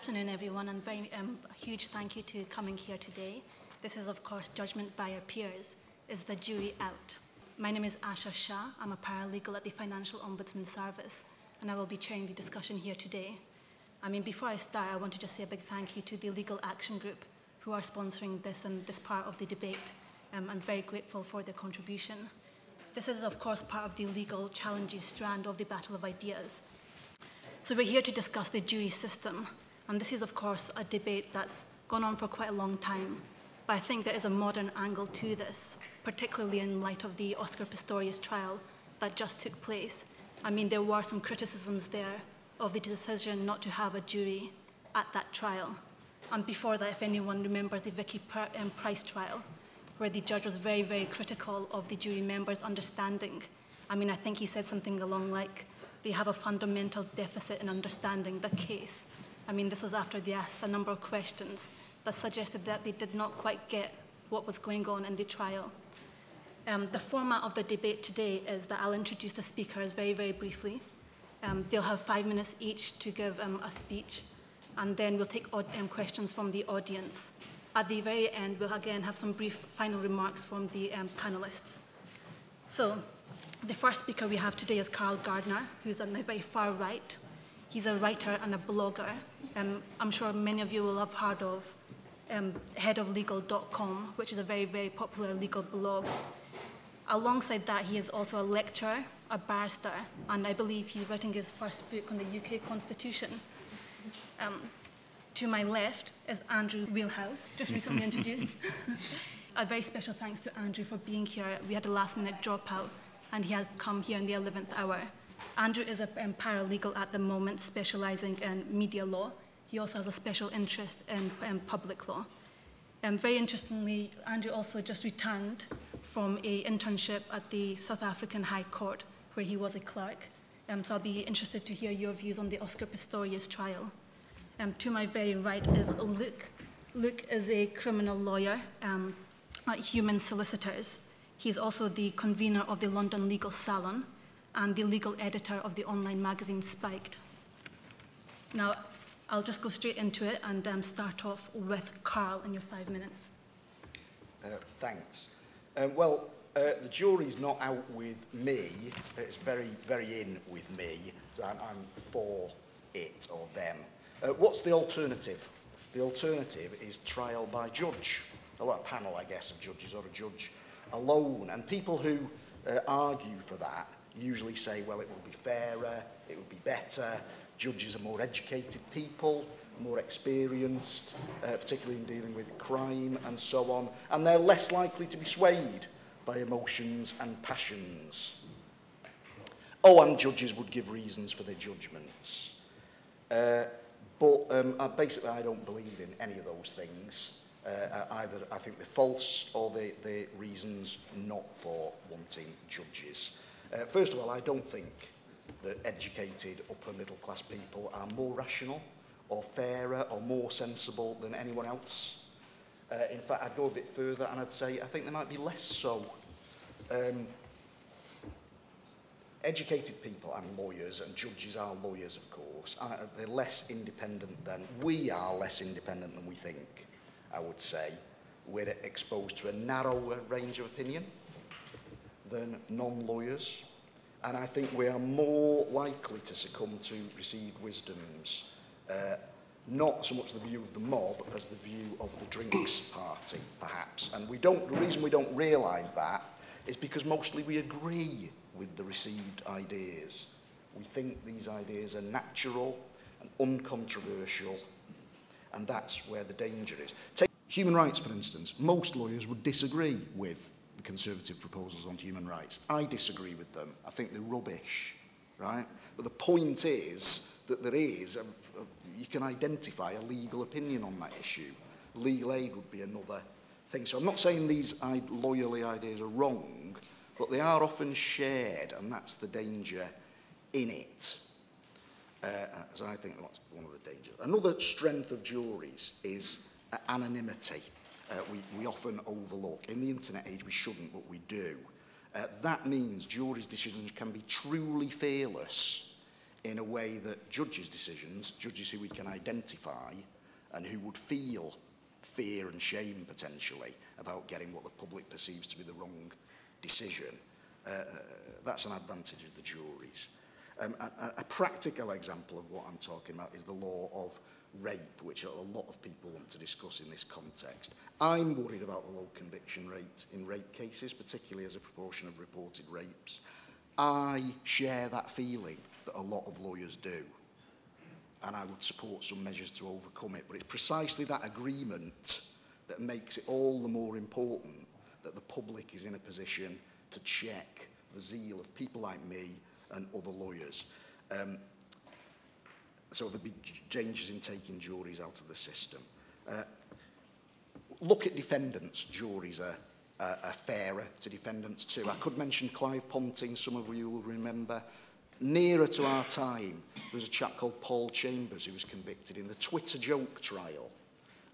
afternoon, everyone, and a huge thank you to coming here today. This is, of course, Judgment by Our Peers. Is the jury out? My name is Asha Shah. I'm a paralegal at the Financial Ombudsman Service, and I will be chairing the discussion here today. Before I start, I want to just say a big thank you to the Legal Action Group who are sponsoring this part of the debate. I'm very grateful for their contribution. This is, of course, part of the legal challenges strand of the battle of ideas. So we're here to discuss the jury system. And this is, of course, a debate that's gone on for quite a long time. But I think there is a modern angle to this, particularly in light of the Oscar Pistorius trial that just took place. There were some criticisms there of the decision not to have a jury at that trial. And before that, if anyone remembers the Vicky Price trial, where the judge was very, very critical of the jury members' understanding. I think he said something along like, they have a fundamental deficit in understanding the case. This was after they asked a number of questions that suggested that they did not quite get what was going on in the trial. The format of the debate today is that I'll introduce the speakers very, very briefly. They'll have 5 minutes each to give a speech, and then we'll take questions from the audience. At the very end, we'll again have some brief final remarks from the panelists. So, the first speaker we have today is Carl Gardner, who's at my very far right. He's a writer and a blogger. I'm sure many of you will have heard of headoflegal.com, which is a very, very popular legal blog. Alongside that, he is also a lecturer, a barrister, and I believe he's writing his first book on the UK Constitution. To my left is Andrew Wheelhouse, just recently introduced. A very special thanks to Andrew for being here. We had a last-minute dropout, and he has come here in the 11th hour. Andrew is a paralegal at the moment, specializing in media law. He also has a special interest in public law. Very interestingly, Andrew also just returned from an internship at the South African High Court, where he was a clerk. So I'll be interested to hear your views on the Oscar Pistorius trial. To my very right is Luke. Luke is a criminal lawyer at Human Solicitors. He's also the convener of the London Legal Salon and the legal editor of the online magazine Spiked. Now, I'll just go straight into it and start off with Carl in your 5 minutes. Thanks. The jury's not out with me. It's very, very in with me. So I'm for it or them. What's the alternative? The alternative is trial by judge. A panel, I guess, of judges or a judge alone. And people who argue for that usually say, well, it would be fairer, it would be better, judges are more educated people, more experienced, particularly in dealing with crime and so on, and they're less likely to be swayed by emotions and passions. Oh, and judges would give reasons for their judgments. Basically, I don't believe in any of those things. Either I think they're false or they're reasons not for wanting judges. First of all, I don't think that educated upper middle class people are more rational or fairer or more sensible than anyone else. In fact, I'd go a bit further and I'd say I think they might be less so. Educated people and lawyers, and judges are lawyers, of course, they're less independent than, we are less independent than we think, I would say. We're exposed to a narrower range of opinion than non-lawyers, and I think we are more likely to succumb to received wisdoms, not so much the view of the mob as the view of the drinks party, perhaps. And the reason we don't realise that is because mostly we agree with the received ideas. We think these ideas are natural and uncontroversial, and that's where the danger is. Take human rights, for instance. Most lawyers would disagree with the Conservative proposals on human rights. I disagree with them. I think they're rubbish, right? But the point is that there is, you can identify a legal opinion on that issue. Legal aid would be another thing. So I'm not saying these lawyerly ideas are wrong, but they are often shared, and that's the danger in it. As I think that's one of the dangers. Another strength of juries is anonymity. We often overlook. In the internet age, we shouldn't, but we do. That means juries' decisions can be truly fearless in a way that judges' decisions, judges who we can identify and who would feel fear and shame potentially about getting what the public perceives to be the wrong decision, that's an advantage of the juries. A practical example of what I'm talking about is the law of rape, which a lot of people want to discuss in this context. I'm worried about the low conviction rate in rape cases, particularly as a proportion of reported rapes. I share that feeling that a lot of lawyers do, and I would support some measures to overcome it. But it's precisely that agreement that makes it all the more important that the public is in a position to check the zeal of people like me and other lawyers. So there'll be changes in taking juries out of the system. Look at defendants. Juries are fairer to defendants too. I could mention Clive Ponting, some of you will remember. Nearer to our time, there was a chap called Paul Chambers who was convicted in the Twitter joke trial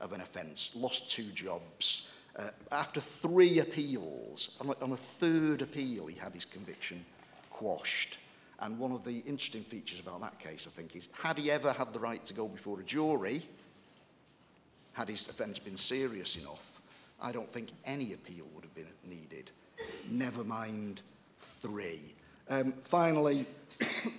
of an offence, lost 2 jobs. After 3 appeals, on a 3rd appeal, he had his conviction quashed. And one of the interesting features about that case, I think, is had he ever had the right to go before a jury, had his offence been serious enough, I don't think any appeal would have been needed, never mind 3. Finally,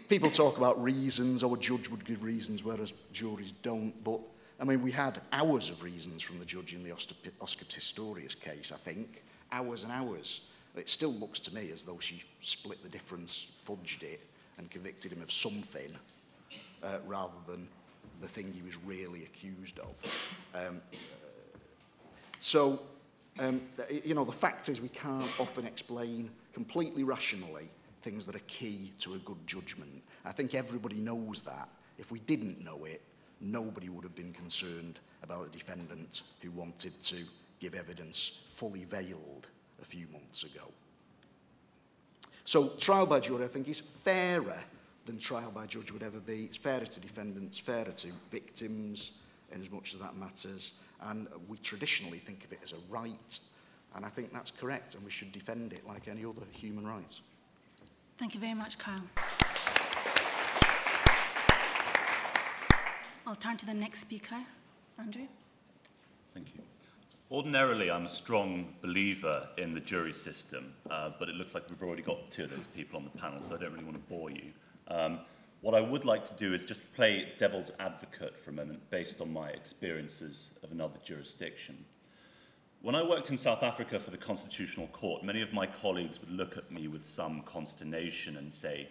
people talk about reasons, or a judge would give reasons, whereas juries don't. But, I mean, we had hours of reasons from the judge in the Oscar Pistorius case, I think. Hours and hours. It still looks to me as though she split the difference, fudged it, and convicted him of something, rather than the thing he was really accused of. You know, the fact is we can't often explain completely rationally things that are key to a good judgment. I think everybody knows that. If we didn't know it, nobody would have been concerned about a defendant who wanted to give evidence fully veiled a few months ago. So trial by jury, I think, is fairer than trial by judge would ever be. It's fairer to defendants, fairer to victims, in as much as that matters. And we traditionally think of it as a right. And I think that's correct, and we should defend it like any other human rights. Thank you very much, Carl. I'll turn to the next speaker, Andrew. Thank you. Ordinarily, I'm a strong believer in the jury system, but it looks like we've already got 2 of those people on the panel, so I don't really want to bore you. What I would like to do is just play devil's advocate for a moment based on my experiences of another jurisdiction. When I worked in South Africa for the Constitutional Court, many of my colleagues would look at me with some consternation and say,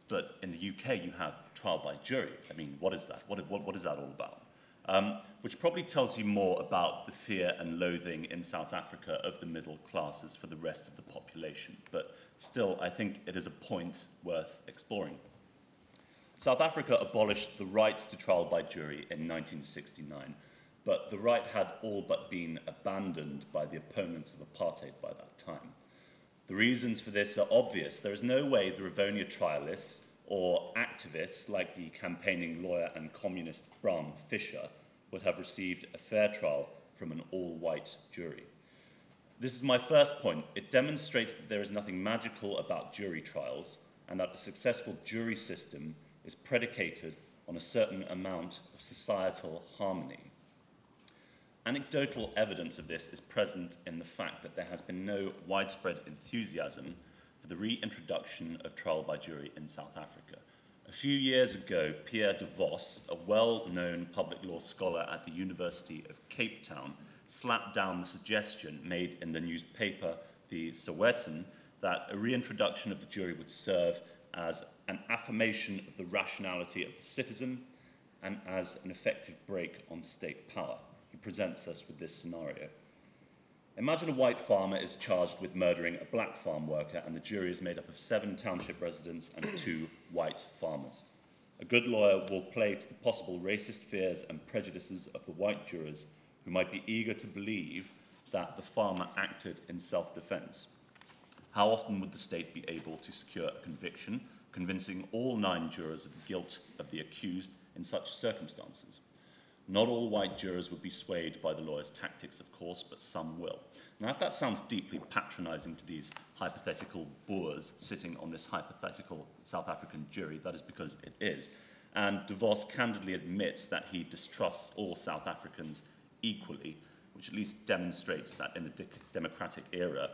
but in the UK you have trial by jury. I mean, what is that? What is that all about? Which probably tells you more about the fear and loathing in South Africa of the middle classes for the rest of the population. But still, I think it is a point worth exploring. South Africa abolished the right to trial by jury in 1969, but the right had all but been abandoned by the opponents of apartheid by that time. The reasons for this are obvious. There is no way the Rivonia trialists or activists like the campaigning lawyer and communist Bram Fischer would have received a fair trial from an all-white jury. This is my first point. It demonstrates that there is nothing magical about jury trials and that a successful jury system is predicated on a certain amount of societal harmony. Anecdotal evidence of this is present in the fact that there has been no widespread enthusiasm for the reintroduction of trial by jury in South Africa. A few years ago, Pierre de Vos, a well-known public law scholar at the University of Cape Town, slapped down the suggestion made in the newspaper The Sowetan that a reintroduction of the jury would serve as an affirmation of the rationality of the citizen and as an effective brake on state power. He presents us with this scenario. Imagine a white farmer is charged with murdering a black farm worker and the jury is made up of 7 township residents and 2 white farmers. A good lawyer will play to the possible racist fears and prejudices of the white jurors who might be eager to believe that the farmer acted in self-defense. How often would the state be able to secure a conviction, convincing all 9 jurors of the guilt of the accused in such circumstances? Not all white jurors would be swayed by the lawyer's tactics, of course, but some will. Now, if that sounds deeply patronising to these hypothetical Boers sitting on this hypothetical South African jury, that is because it is. And De Vos candidly admits that he distrusts all South Africans equally, which at least demonstrates that in the democratic era,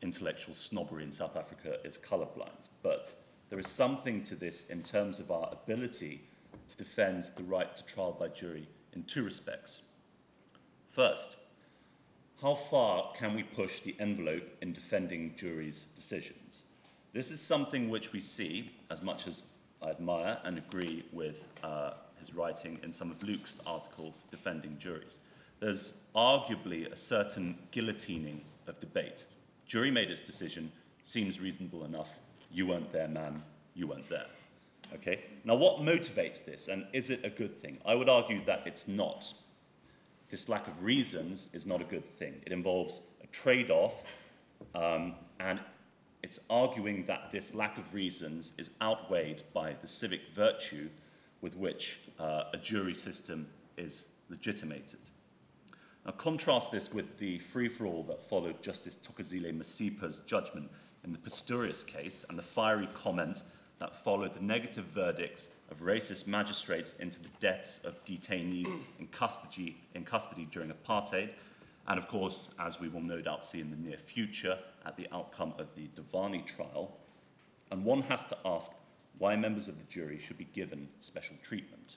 intellectual snobbery in South Africa is colourblind. But there is something to this in terms of our ability to defend the right to trial by jury in two respects. First, how far can we push the envelope in defending juries' decisions? This is something which we see, as much as I admire and agree with his writing in some of Luke's articles defending juries. There's arguably a certain guillotining of debate. Jury made its decision, seems reasonable enough. You weren't there, man. You weren't there. Okay? Now, what motivates this, and is it a good thing? I would argue that it's not. This lack of reasons is not a good thing. It involves a trade-off, and it's arguing that this lack of reasons is outweighed by the civic virtue with which a jury system is legitimated. Now, contrast this with the free-for-all that followed Justice Thokozile Masipa's judgment in the Pistorius case and the fiery comment that followed the negative verdicts of racist magistrates into the deaths of detainees in custody during apartheid, and of course, as we will no doubt see in the near future, at the outcome of the Davani trial. And one has to ask why members of the jury should be given special treatment.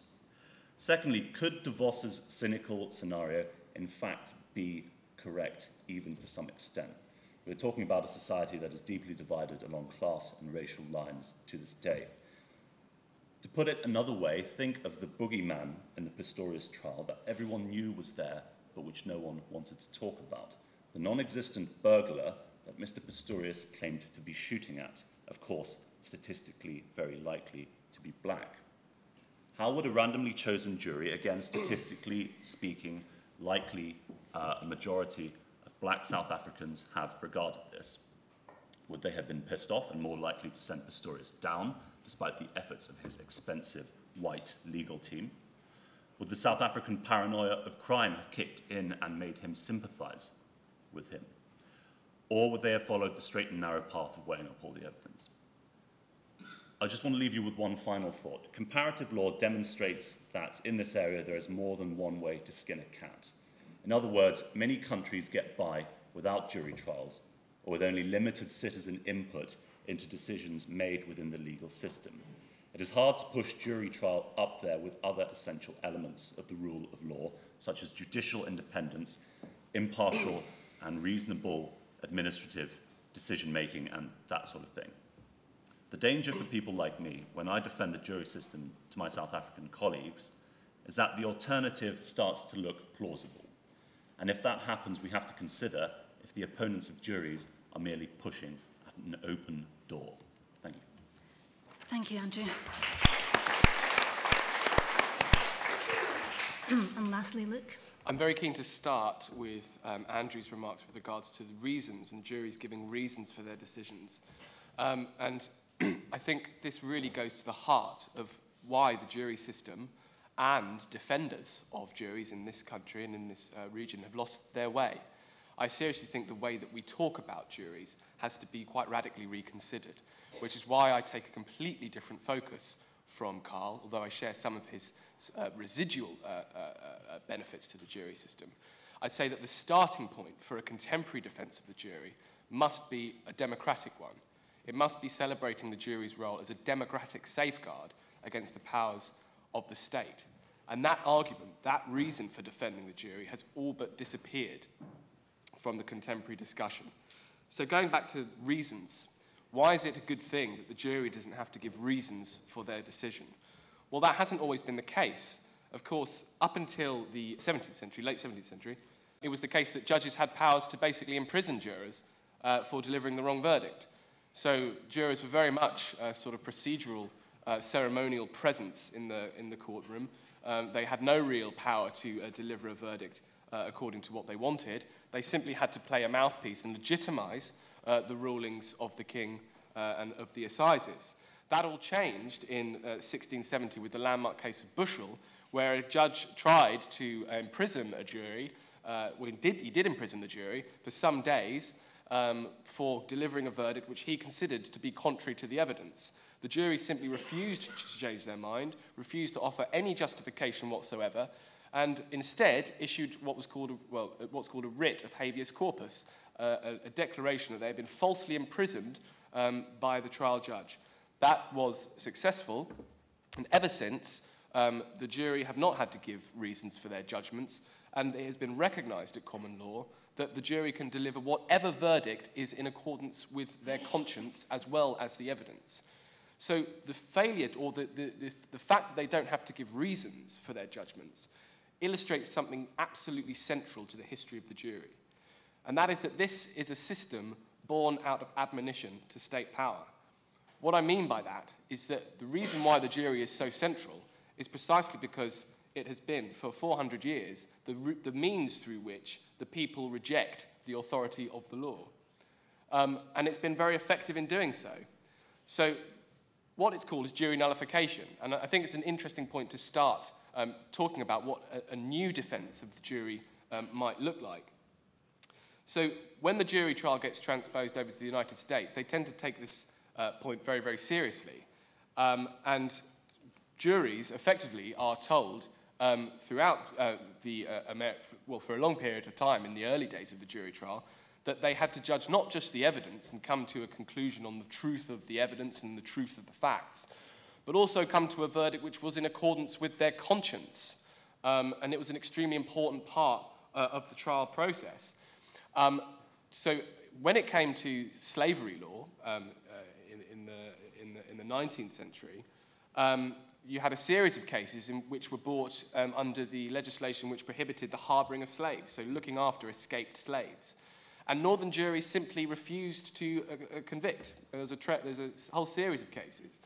Secondly, could De Vos's cynical scenario in fact be correct, even to some extent? We're talking about a society that is deeply divided along class and racial lines to this day. To put it another way, think of the boogeyman in the Pistorius trial that everyone knew was there, but which no one wanted to talk about. The non-existent burglar that Mr. Pistorius claimed to be shooting at, of course, statistically very likely to be black. How would a randomly chosen jury, again, statistically speaking, likely a majority of black South Africans have regarded this? Would they have been pissed off and more likely to send Pistorius down, despite the efforts of his expensive white legal team? Would the South African paranoia of crime have kicked in and made him sympathise with him? Or would they have followed the straight and narrow path of weighing up all the evidence? I just want to leave you with one final thought. Comparative law demonstrates that in this area there is more than one way to skin a cat. In other words, many countries get by without jury trials or with only limited citizen input into decisions made within the legal system. It is hard to push jury trial up there with other essential elements of the rule of law, such as judicial independence, impartial and reasonable administrative decision-making, and that sort of thing. The danger for people like me, when I defend the jury system to my South African colleagues, is that the alternative starts to look plausible. And if that happens, we have to consider if the opponents of juries are merely pushing at an open door. Thank you. Thank you, Andrew. And lastly, Luke. I'm very keen to start with Andrew's remarks with regards to the reasons and juries giving reasons for their decisions. And I think this really goes to the heart of why the jury system and defenders of juries in this country and in this region have lost their way. I seriously think the way that we talk about juries has to be quite radically reconsidered, which is why I take a completely different focus from Carl, although I share some of his residual benefits to the jury system. I'd say that the starting point for a contemporary defence of the jury must be a democratic one. It must be celebrating the jury's role as a democratic safeguard against the powers of the state. And that argument, that reason for defending the jury, has all but disappeared from the contemporary discussion. So going back to reasons, why is it a good thing that the jury doesn't have to give reasons for their decision? Well, that hasn't always been the case. Of course, up until the 17th century, late 17th century, it was the case that judges had powers to basically imprison jurors for delivering the wrong verdict. So jurors were very much a sort of procedural, ceremonial presence in the courtroom. They had no real power to deliver a verdict according to what they wanted. They simply had to play a mouthpiece and legitimise the rulings of the king and of the assizes. That all changed in 1670 with the landmark case of Bushell, where a judge tried to imprison a jury he did imprison the jury for some days for delivering a verdict which he considered to be contrary to the evidence. The jury simply refused to change their mind, refused to offer any justification whatsoever, and instead issued what's called a writ of habeas corpus, a declaration that they had been falsely imprisoned by the trial judge. That was successful, and ever since, the jury have not had to give reasons for their judgments, and it has been recognised at common law that the jury can deliver whatever verdict is in accordance with their conscience as well as the evidence. So the failure, or the fact that they don't have to give reasons for their judgments, illustrates something absolutely central to the history of the jury. And that is that this is a system born out of admonition to state power. What I mean by that is that the reason why the jury is so central is precisely because it has been, for 400 years, the means through which the people reject the authority of the law. And it's been very effective in doing so. So what it's called is jury nullification. And I think it's an interesting point to start talking about what a new defence of the jury might look like. So when the jury trial gets transposed over to the United States, they tend to take this point very, very seriously. And juries effectively are told throughout for a long period of time in the early days of the jury trial, that they had to judge not just the evidence and come to a conclusion on the truth of the evidence and the truth of the facts, but also come to a verdict which was in accordance with their conscience. And it was an extremely important part of the trial process. So when it came to slavery law in the 19th century, you had a series of cases in which were brought under the legislation which prohibited the harbouring of slaves, so looking after escaped slaves. And northern juries simply refused to convict. There's a whole series of cases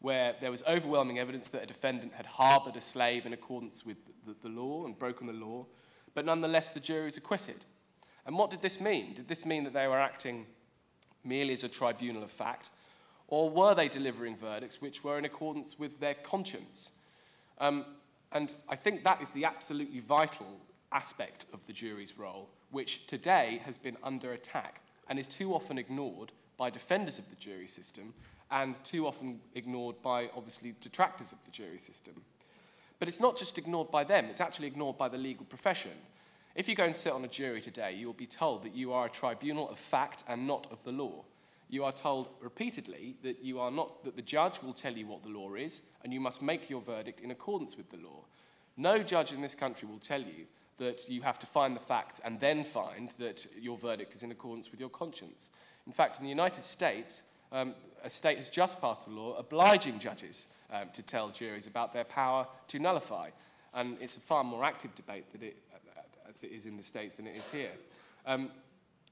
where there was overwhelming evidence that a defendant had harboured a slave in accordance with the law and broken the law, but nonetheless the jury was acquitted. And what did this mean? Did this mean that they were acting merely as a tribunal of fact, or were they delivering verdicts which were in accordance with their conscience? And I think that is the absolutely vital aspect of the jury's role, which today has been under attack and is too often ignored by defenders of the jury system and too often ignored by, obviously, detractors of the jury system. But it's not just ignored by them, it's actually ignored by the legal profession. If you go and sit on a jury today, you will be told that you are a tribunal of fact and not of the law. You are told repeatedly that that the judge will tell you what the law is, and you must make your verdict in accordance with the law. No judge in this country will tell you that you have to find the facts and then find that your verdict is in accordance with your conscience. In fact, in the United States, a state has just passed a law obliging judges to tell juries about their power to nullify. And it's a far more active debate as it is in the States than it is here.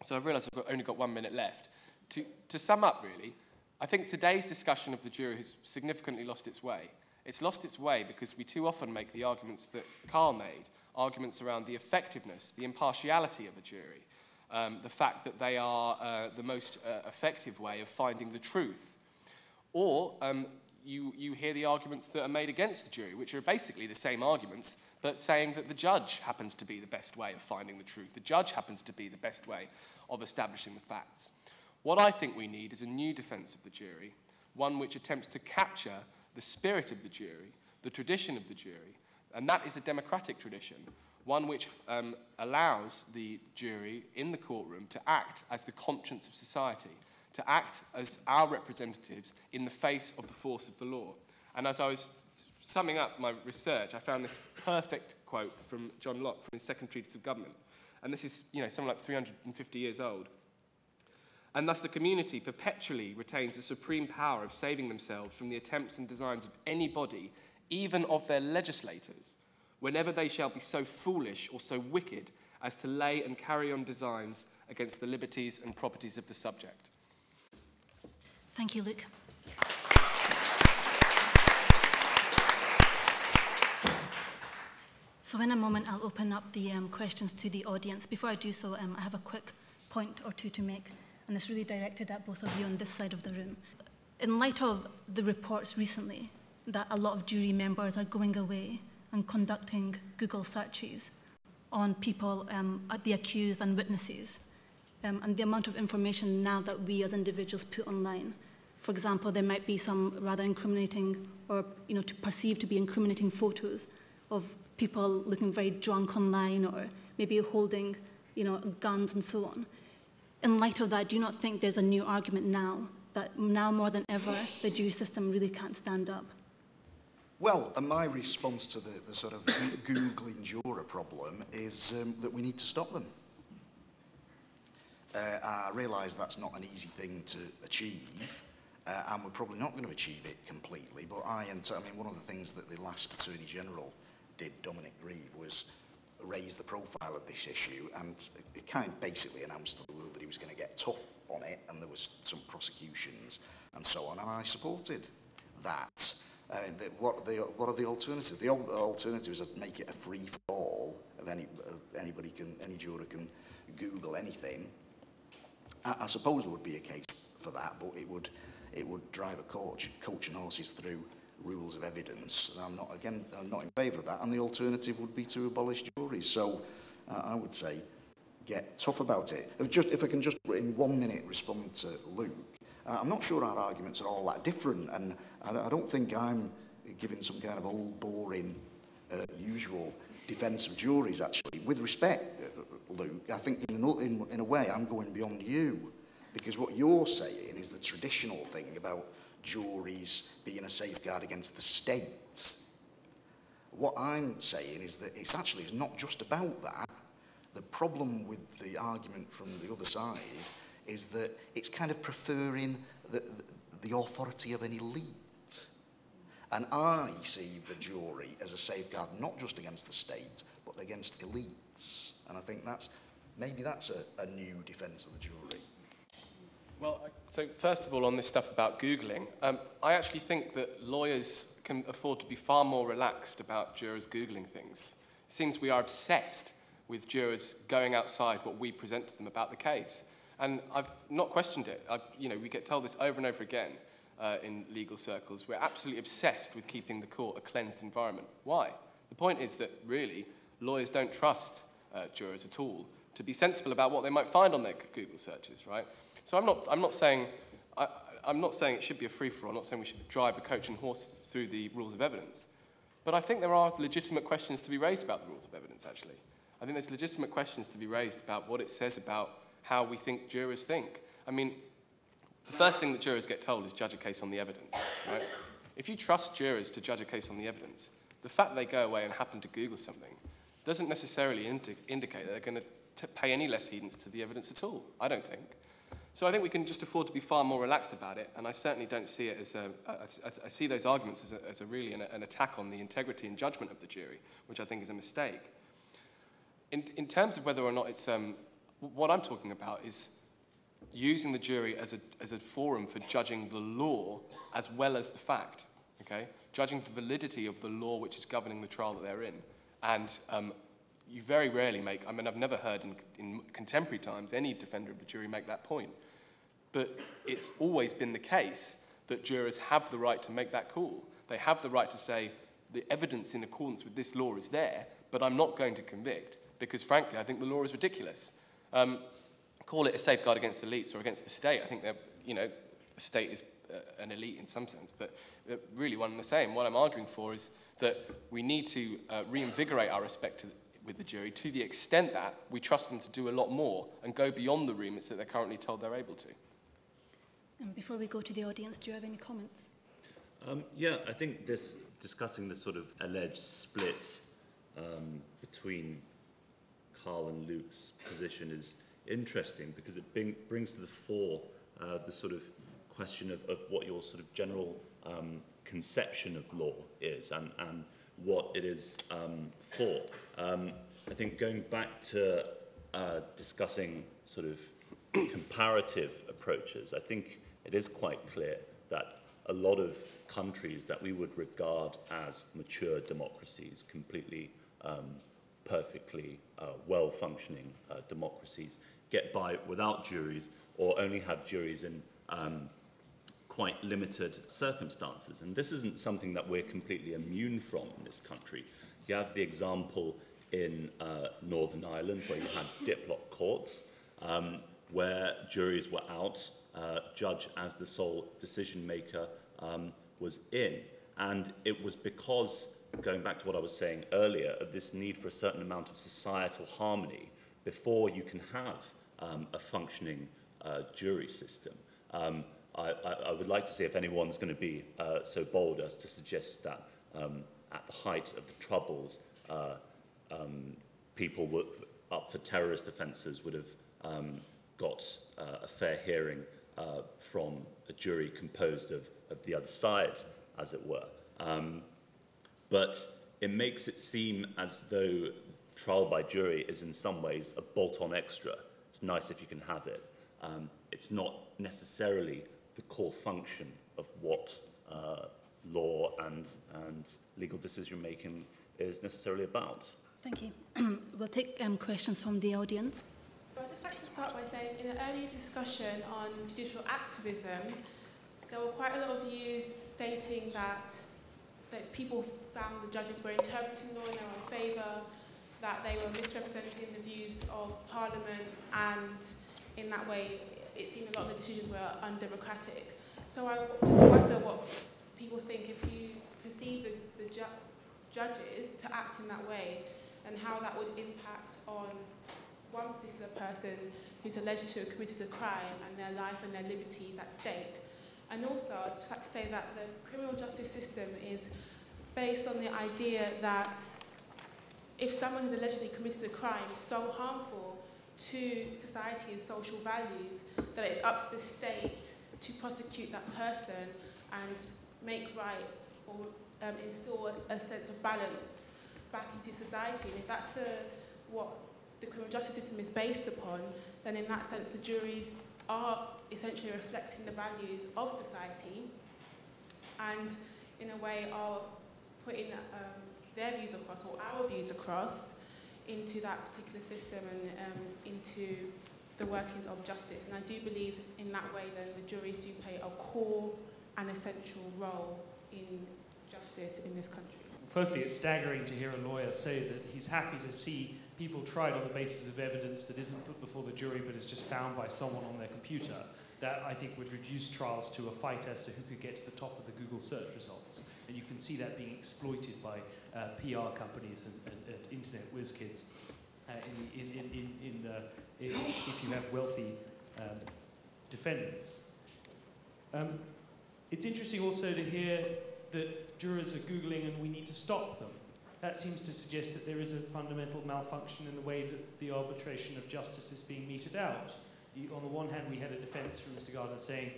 So I've realised I've only got 1 minute left. To sum up, really, I think today's discussion of the jury has significantly lost its way. It's lost its way because we too often make the arguments that Carl made, arguments around the effectiveness, the impartiality of a jury, the fact that they are the most effective way of finding the truth. Or you hear the arguments that are made against the jury, which are basically the same arguments, but saying that the judge happens to be the best way of finding the truth. The judge happens to be the best way of establishing the facts. What I think we need is a new defence of the jury, one which attempts to capture the spirit of the jury, the tradition of the jury, and that is a democratic tradition, one which allows the jury in the courtroom to act as the conscience of society, to act as our representatives in the face of the force of the law. And as I was summing up my research, I found this perfect quote from John Locke from his Second Treatise of Government. And this is, something like 350 years old. And thus the community perpetually retains the supreme power of saving themselves from the attempts and designs of any body, even of their legislators, whenever they shall be so foolish or so wicked as to lay and carry on designs against the liberties and properties of the subject. Thank you, Luke. So in a moment, I'll open up the questions to the audience. Before I do so, I have a quick point or two to make, and it's really directed at both of you on this side of the room. In light of the reports recently that a lot of jury members are going away and conducting Google searches, on people, the accused and witnesses, and the amount of information now that we as individuals put online. For example, there might be some rather incriminating or perceived to be incriminating photos of people looking very drunk online or maybe holding guns and so on. In light of that, do you not think there's a new argument now that now more than ever the jury system really can't stand up? Well, and my response to the sort of Googling juror problem is that we need to stop them. I realise that's not an easy thing to achieve, and we're probably not going to achieve it completely, but I mean, one of the things that the last Attorney General did, Dominic Grieve, was raise the profile of this issue, and it kind of basically announced to the world that he was going to get tough on it, and there was some prosecutions and so on, and I supported that. What are the alternatives? The alternative is to make it a free-for-all of any juror can Google anything. I suppose there would be a case for that, but it would drive a coach and horses through rules of evidence. I'm not in favour of that. And the alternative would be to abolish juries. So I would say get tough about it. If I can just in 1 minute respond to Luke. I'm not sure our arguments are all that different, and I don't think I'm giving some kind of old, boring, usual defence of juries, actually. With respect, Luke, I think in a way I'm going beyond you, because what you're saying is the traditional thing about juries being a safeguard against the state. What I'm saying is that it's not just about that. The problem with the argument from the other side is that it's kind of preferring the authority of an elite. And I see the jury as a safeguard not just against the state, but against elites. And I think maybe that's a new defence of the jury. Well, so first of all, on this stuff about Googling, I actually think that lawyers can afford to be far more relaxed about jurors Googling things. It seems we are obsessed with jurors going outside what we present to them about the case. And I've not questioned it. We get told this over and over again in legal circles. We're absolutely obsessed with keeping the court a cleansed environment. Why? The point is that, really, lawyers don't trust jurors at all to be sensible about what they might find on their Google searches, right? So I'm not saying it should be a free-for-all. I'm not saying we should drive a coach and horses through the rules of evidence. But I think there are legitimate questions to be raised about the rules of evidence, actually. I think there's legitimate questions to be raised about what it says about how we think jurors think. I mean, the first thing that jurors get told is judge a case on the evidence, right? If you trust jurors to judge a case on the evidence, the fact that they go away and happen to Google something doesn't necessarily indicate that they're going to pay any less heedance to the evidence at all, I don't think. So I think we can just afford to be far more relaxed about it, and I certainly don't see it as I see those arguments as really an attack on the integrity and judgment of the jury, which I think is a mistake. In terms of whether or not it's, what I'm talking about is using the jury as a forum for judging the law as well as the fact, okay? Judging the validity of the law which is governing the trial that they're in. And you very rarely I've never heard in contemporary times any defender of the jury make that point. But it's always been the case that jurors have the right to make that call. They have the right to say, the evidence in accordance with this law is there, but I'm not going to convict, because frankly, I think the law is ridiculous. Call it a safeguard against elites or against the state. I think that, the state is an elite in some sense, but really one and the same. What I'm arguing for is that we need to reinvigorate our respect with the jury to the extent that we trust them to do a lot more and go beyond the remits that they're currently told they're able to. And before we go to the audience, do you have any comments? Yeah, I think discussing this sort of alleged split between Carl and Luke's position is interesting because it brings to the fore the sort of question of what your sort of general conception of law is and what it is for. I think going back to discussing sort of comparative approaches, I think it is quite clear that a lot of countries that we would regard as mature democracies, completely perfectly well-functioning democracies, get by without juries or only have juries in quite limited circumstances. And this isn't something that we're completely immune from in this country. You have the example in Northern Ireland, where you had diplock courts, where juries were out, judge as the sole decision maker was in. And it was because, going back to what I was saying earlier, of this need for a certain amount of societal harmony before you can have a functioning jury system. I would like to see if anyone's going to be so bold as to suggest that at the height of the Troubles, people were, up for terrorist offences would have got a fair hearing from a jury composed of the other side, as it were. But it makes it seem as though trial by jury is in some ways a bolt-on extra. It's nice if you can have it. It's not necessarily the core function of what law and legal decision-making is necessarily about. Thank you. We'll take questions from the audience. I'd just like to start by saying, in an earlier discussion on judicial activism, there were quite a lot of views stating that people found the judges were interpreting law in their own favour, that they were misrepresenting the views of Parliament, and in that way it seemed a lot of the decisions were undemocratic. So I just wonder what people think if you perceive the judges to act in that way, and how that would impact on one particular person who's alleged to have committed a crime and their life and their liberties at stake. And also, I'd just like to say that the criminal justice system is based on the idea that if someone has allegedly committed a crime so harmful to society and social values, that it's up to the state to prosecute that person and make right or instill a sense of balance back into society. And if that's what the criminal justice system is based upon, then in that sense the juries are essentially reflecting the values of society and in a way are putting their views across, or our views across, into that particular system and into the workings of justice. And I do believe in that way then the juries do play a core and essential role in justice in this country. Firstly, it's staggering to hear a lawyer say that he's happy to see people tried on the basis of evidence that isn't put before the jury but is just found by someone on their computer. That, I think, would reduce trials to a fight as to who could get to the top of the Google search results. And you can see that being exploited by PR companies and internet whiz kids if you have wealthy defendants. It's interesting also to hear that jurors are Googling and we need to stop them. That seems to suggest that there is a fundamental malfunction in the way that the arbitration of justice is being meted out. On the one hand, we had a defence from Mr. Gardner saying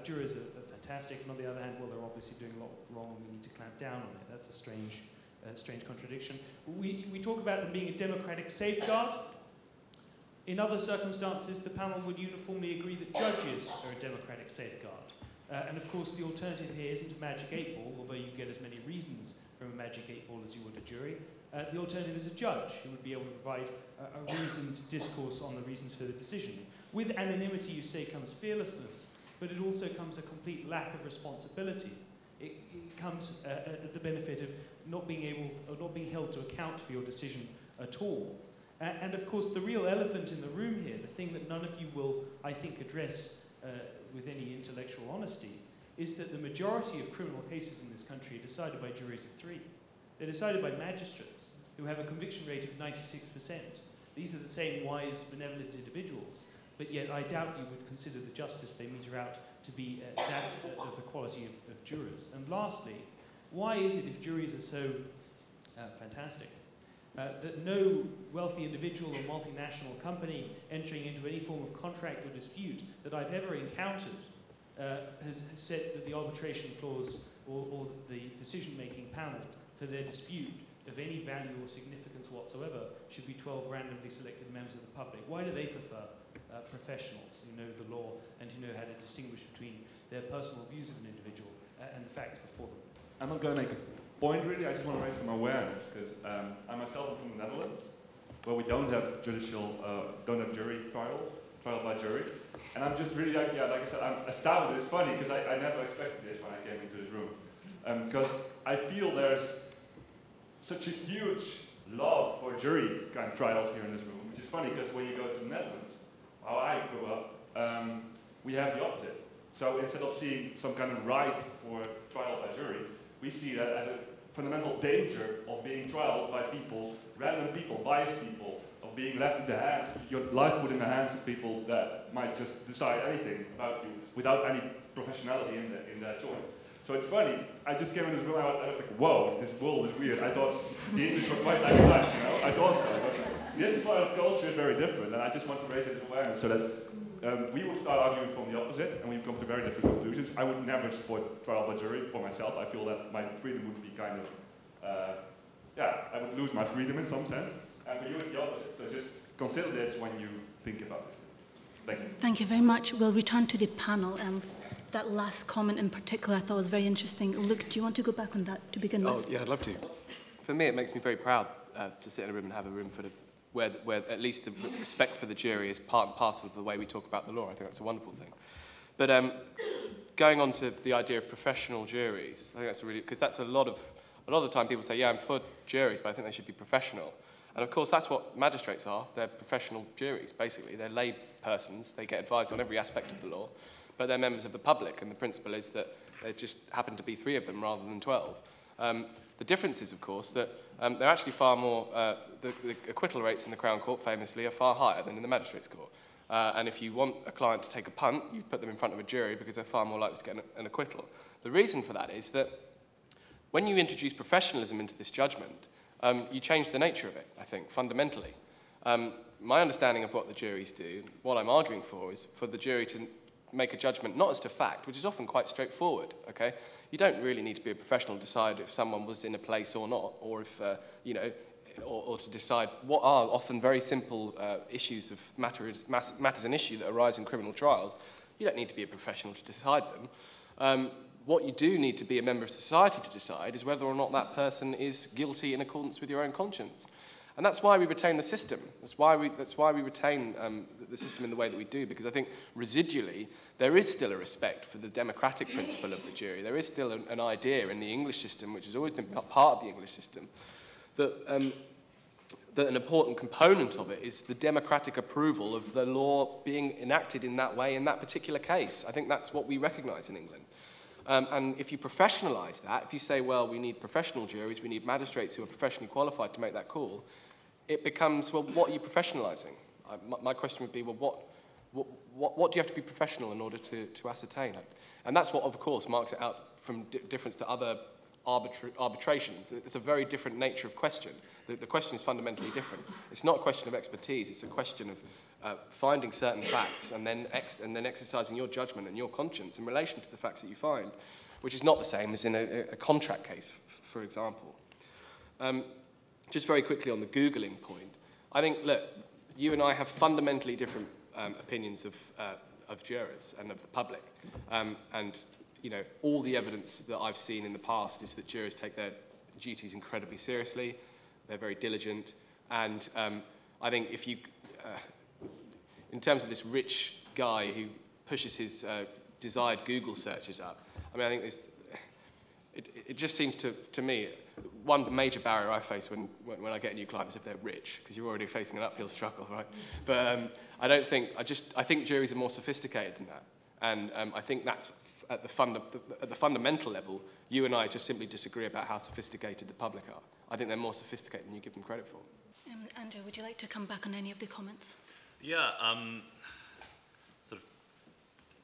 jurors are fantastic, and on the other hand, well, they're obviously doing a lot wrong and we need to clamp down on it. That's a strange contradiction. We talk about them being a democratic safeguard. In other circumstances, the panel would uniformly agree that judges are a democratic safeguard. And of course, the alternative here isn't a magic 8-ball, although you get as many reasons from a magic 8-ball as you would a jury. The alternative is a judge who would be able to provide a reasoned discourse on the reasons for the decision. With anonymity, you say, comes fearlessness, but it also comes a complete lack of responsibility. It comes at the benefit of not being held to account for your decision at all. And of course, the real elephant in the room here, the thing that none of you will, I think, address with any intellectual honesty, is that the majority of criminal cases in this country are decided by juries of 3. They're decided by magistrates who have a conviction rate of 96%. These are the same wise, benevolent individuals, but yet I doubt you would consider the justice they meter out to be that of the quality of jurors. And lastly, why is it, if juries are so fantastic, that no wealthy individual or multinational company entering into any form of contract or dispute that I've ever encountered has said that the arbitration clause or the decision-making panel for their dispute of any value or significance whatsoever should be 12 randomly selected members of the public? Why do they prefer professionals who know the law and who know how to distinguish between their personal views of an individual and the facts before them? I'm not going to make a point really, I just want to raise some awareness, because I myself am from the Netherlands, where we don't have jury trials, trial by jury, and I'm just really, like I said, I'm astounded. It's funny, because I never expected this when I came into this room, because I feel there's such a huge love for jury kind of trials here in this room, which is funny because when you go to the Netherlands, how I grew up, we have the opposite. So instead of seeing some kind of right for trial by jury, we see that as a fundamental danger of being trialed by people, random people, biased people, of being left in the hands, your life put in the hands of people that might just decide anything about you without any professionality in their choice. So it's funny, I just came in this room, I was like, whoa, this world is weird. I thought the English were quite like Dutch, you know? I thought so. But this part of culture is very different, and I just want to raise it as awareness so that we would start arguing from the opposite, and we come to very different conclusions. I would never support trial by jury for myself. I feel that my freedom would be kind of, I would lose my freedom in some sense. And for you, it's the opposite. So just consider this when you think about it. Thank you. Thank you very much. We'll return to the panel. That last comment in particular I thought was very interesting. Luke, do you want to go back on that to begin with? Oh, yeah, I'd love to. For me, it makes me very proud to sit in a room and have a room full of where at least the respect for the jury is part and parcel of the way we talk about the law. I think that's a wonderful thing. But going on to the idea of professional juries, I think that's really, because that's a lot of the time people say, yeah, I'm for juries, but I think they should be professional. And of course, that's what magistrates are. They're professional juries, basically. They're lay persons. They get advised on every aspect of the law, but they're members of the public, and the principle is that there just happen to be 3 of them rather than 12. The difference is, of course, that they're actually far more, the acquittal rates in the Crown Court, famously, are far higher than in the Magistrates' Court. And if you want a client to take a punt, you put them in front of a jury because they're far more likely to get an acquittal. The reason for that is that when you introduce professionalism into this judgment, you change the nature of it, I think, fundamentally. My understanding of what the juries do, what I'm arguing for, is for the jury to make a judgment not as to fact, which is often quite straightforward, okay? You don't really need to be a professional to decide if someone was in a place or not, or if, or to decide what are often very simple issues of matters an issue that arise in criminal trials. You don't need to be a professional to decide them. What you do need to be a member of society to decide is whether or not that person is guilty in accordance with your own conscience. And that's why we retain the system. That's why we retain the system in the way that we do, because I think residually there is still a respect for the democratic principle of the jury. There is still an idea in the English system, which has always been part of the English system, that an important component of it is the democratic approval of the law being enacted in that way in that particular case. I think that's what we recognise in England. And if you professionalise that, if you say, well, we need professional juries, we need magistrates who are professionally qualified to make that call, it becomes, well, what are you professionalising? My question would be, well, what do you have to be professional in order to ascertain it? And that's what, of course, marks it out from difference to other arbitrations. It's a very different nature of question. The question is fundamentally different. It's not a question of expertise. It's a question of finding certain facts and then exercising your judgment and your conscience in relation to the facts that you find, which is not the same as in a contract case, for example. Just very quickly on the Googling point, I think, look, you and I have fundamentally different opinions of jurors and of the public. And, you know, all the evidence that I've seen in the past is that jurors take their duties incredibly seriously. They're very diligent. And I think if you, in terms of this rich guy who pushes his desired Google searches up, I mean, I think it just seems to me, one major barrier I face when I get a new client is if they're rich, because you're already facing an uphill struggle, right? But I think juries are more sophisticated than that. And I think that's at the fundamental level, you and I just simply disagree about how sophisticated the public are. I think they're more sophisticated than you give them credit for. Andrew, would you like to come back on any of the comments? Yeah, sort of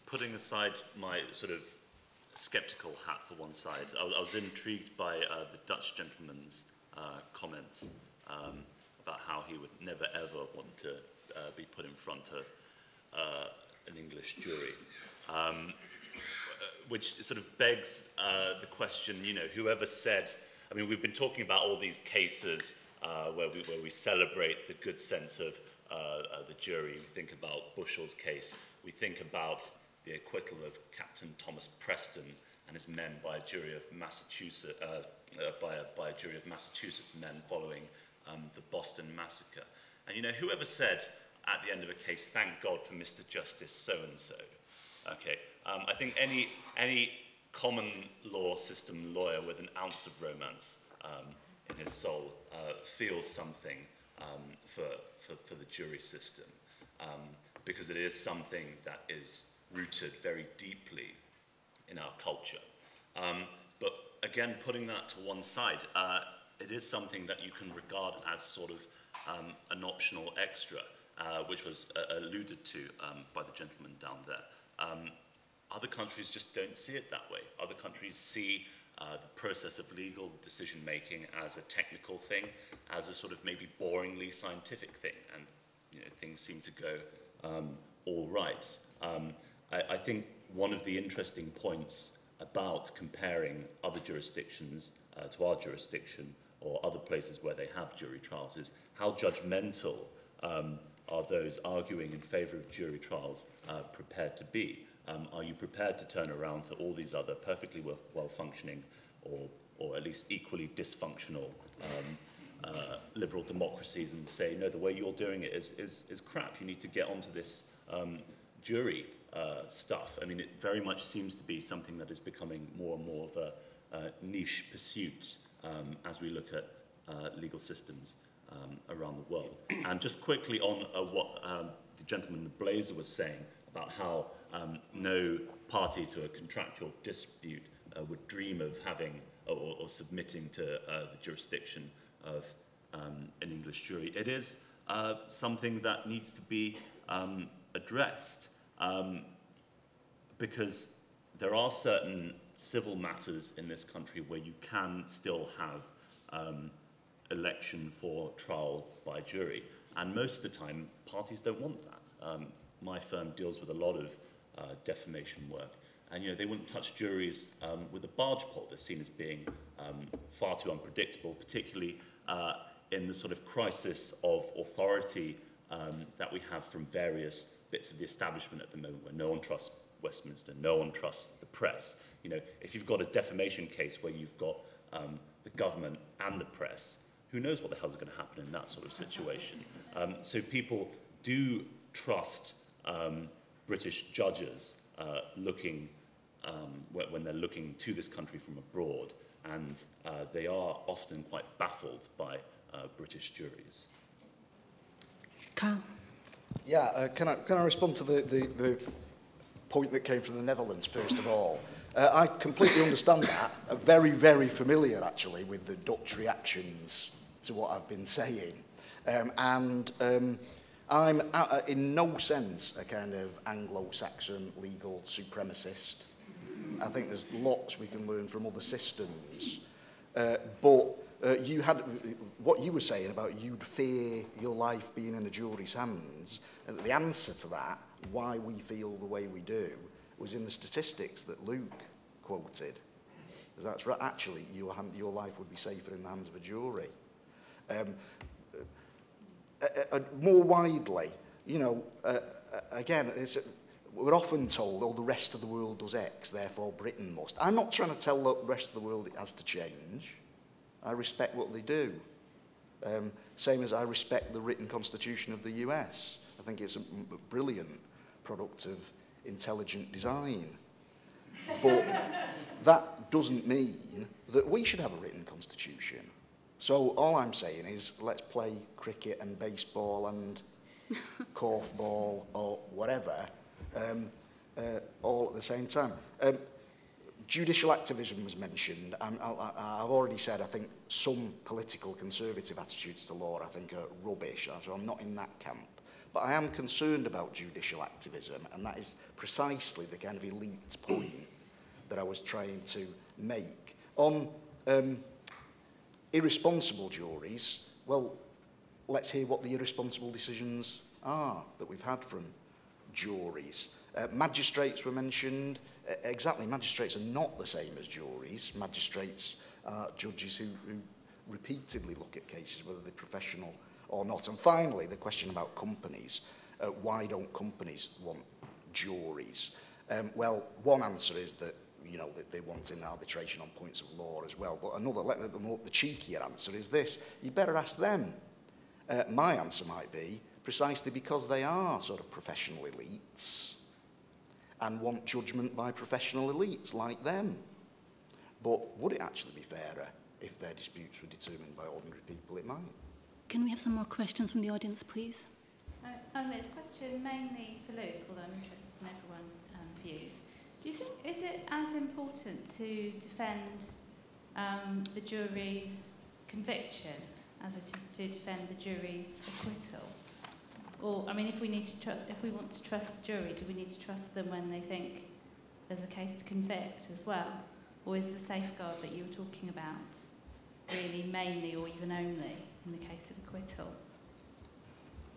putting aside my sort of sceptical hat for one side, I was intrigued by the Dutch gentleman's comments about how he would never ever want to be put in front of an English jury, which sort of begs the question, you know, whoever said, I mean, we've been talking about all these cases where we celebrate the good sense of the jury. We think about Bushel's case. We think about the acquittal of Captain Thomas Preston and his men by a jury of Massachusetts, by a jury of Massachusetts men following the Boston massacre. And you know, whoever said at the end of a case, "Thank God for Mr. Justice so-and-so," okay, I think any common law system lawyer with an ounce of romance in his soul, feels something for the jury system, because it is something that is rooted very deeply in our culture. But again, putting that to one side, it is something that you can regard as sort of an optional extra, which was alluded to by the gentleman down there. Other countries just don't see it that way. Other countries see the process of legal decision-making as a technical thing, as a sort of maybe boringly scientific thing, and things seem to go all right. I think one of the interesting points about comparing other jurisdictions to our jurisdiction or other places where they have jury trials is how judgmental are those arguing in favour of jury trials prepared to be? Are you prepared to turn around to all these other perfectly well-functioning or at least equally dysfunctional liberal democracies and say, no, the way you're doing it is crap, you need to get onto this jury stuff? I mean, it very much seems to be something that is becoming more and more of a niche pursuit as we look at legal systems around the world. And just quickly on what the gentleman in the blazer was saying about how no party to a contractual dispute would dream of having or submitting to the jurisdiction of an English jury. It is something that needs to be addressed because there are certain civil matters in this country where you can still have election for trial by jury, and most of the time parties don't want that. My firm deals with a lot of defamation work, and they wouldn't touch juries with a barge pole. They're seen as being far too unpredictable, particularly in the sort of crisis of authority that we have from various bits of the establishment at the moment, where no one trusts Westminster, no one trusts the press. If you've got a defamation case where you've got the government and the press, who knows what the hell is going to happen in that sort of situation? So people do trust British judges looking when they're looking to this country from abroad, and they are often quite baffled by British juries. Carl? Yeah, can I respond to the point that came from the Netherlands first of all? I completely understand that. I'm very, very familiar actually with the Dutch reactions to what I've been saying. I'm in no sense a kind of Anglo-Saxon legal supremacist. I think there's lots we can learn from other systems. But you had what you were saying about you'd fear your life being in a jury's hands. And the answer to that, why we feel the way we do, was in the statistics that Luke quoted. Because that's right. Actually, your life would be safer in the hands of a jury. More widely, again, we're often told, oh, the rest of the world does X, therefore Britain must. I'm not trying to tell the rest of the world it has to change. I respect what they do. Same as I respect the written constitution of the US. I think it's a brilliant product of intelligent design. But that doesn't mean that we should have a written constitution. So all I'm saying is let's play cricket and baseball and korfball or whatever all at the same time. Judicial activism was mentioned. I've already said I think some political conservative attitudes to law I think are rubbish, so I'm not in that camp. But I am concerned about judicial activism, and that is precisely the kind of elite point that I was trying to make. On irresponsible juries, well, let's hear what the irresponsible decisions are that we've had from juries. Magistrates were mentioned. Exactly, magistrates are not the same as juries. Magistrates are judges who repeatedly look at cases, whether they're professional or not. And finally, the question about companies. Why don't companies want juries? Well, one answer is that that they want an arbitration on points of law as well. But another, the cheekier answer is this: you better ask them. My answer might be precisely because they are sort of professional elites and want judgment by professional elites like them. But would it actually be fairer if their disputes were determined by ordinary people, it might. Can we have some more questions from the audience, please? It's a question mainly for Luke, although I'm interested in everyone's views. Do you think, is it as important to defend the jury's conviction as it is to defend the jury's acquittal? Or, I mean, if we want to trust the jury, do we need to trust them when they think there's a case to convict as well? Or is the safeguard that you were talking about really mainly or even only in the case of acquittal?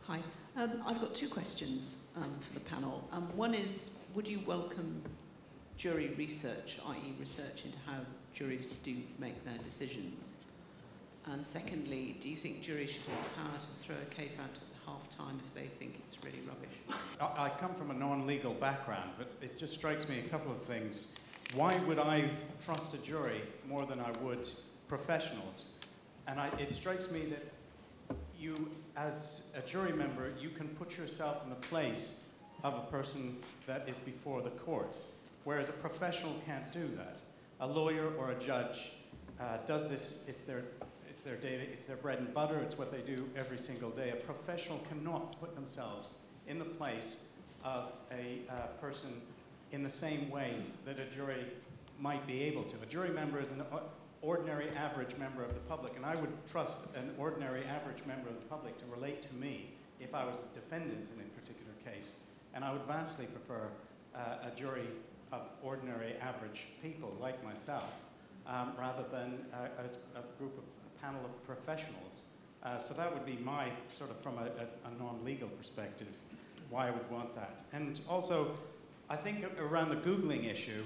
Hi. I've got two questions for the panel. One is, would you welcome jury research, i.e. research into how juries do make their decisions? And secondly, do you think juries should have the power to throw a case out at half-time if they think it's really rubbish? I come from a non-legal background, but it just strikes me a couple of things. Why would I trust a jury more than I would professionals? And it strikes me that you, as a jury member, you can put yourself in the place of a person that is before the court, whereas a professional can't do that. A lawyer or a judge does this, it's their day, it's their bread and butter, it's what they do every single day. A professional cannot put themselves in the place of a person in the same way that a jury might be able to. A jury member is an ordinary average member of the public, and I would trust an ordinary average member of the public to relate to me if I was a defendant in a particular case. And I would vastly prefer a jury of ordinary average people like myself rather than a panel of professionals. So that would be my, sort of from a non-legal perspective, why I would want that. And also, I think around the Googling issue,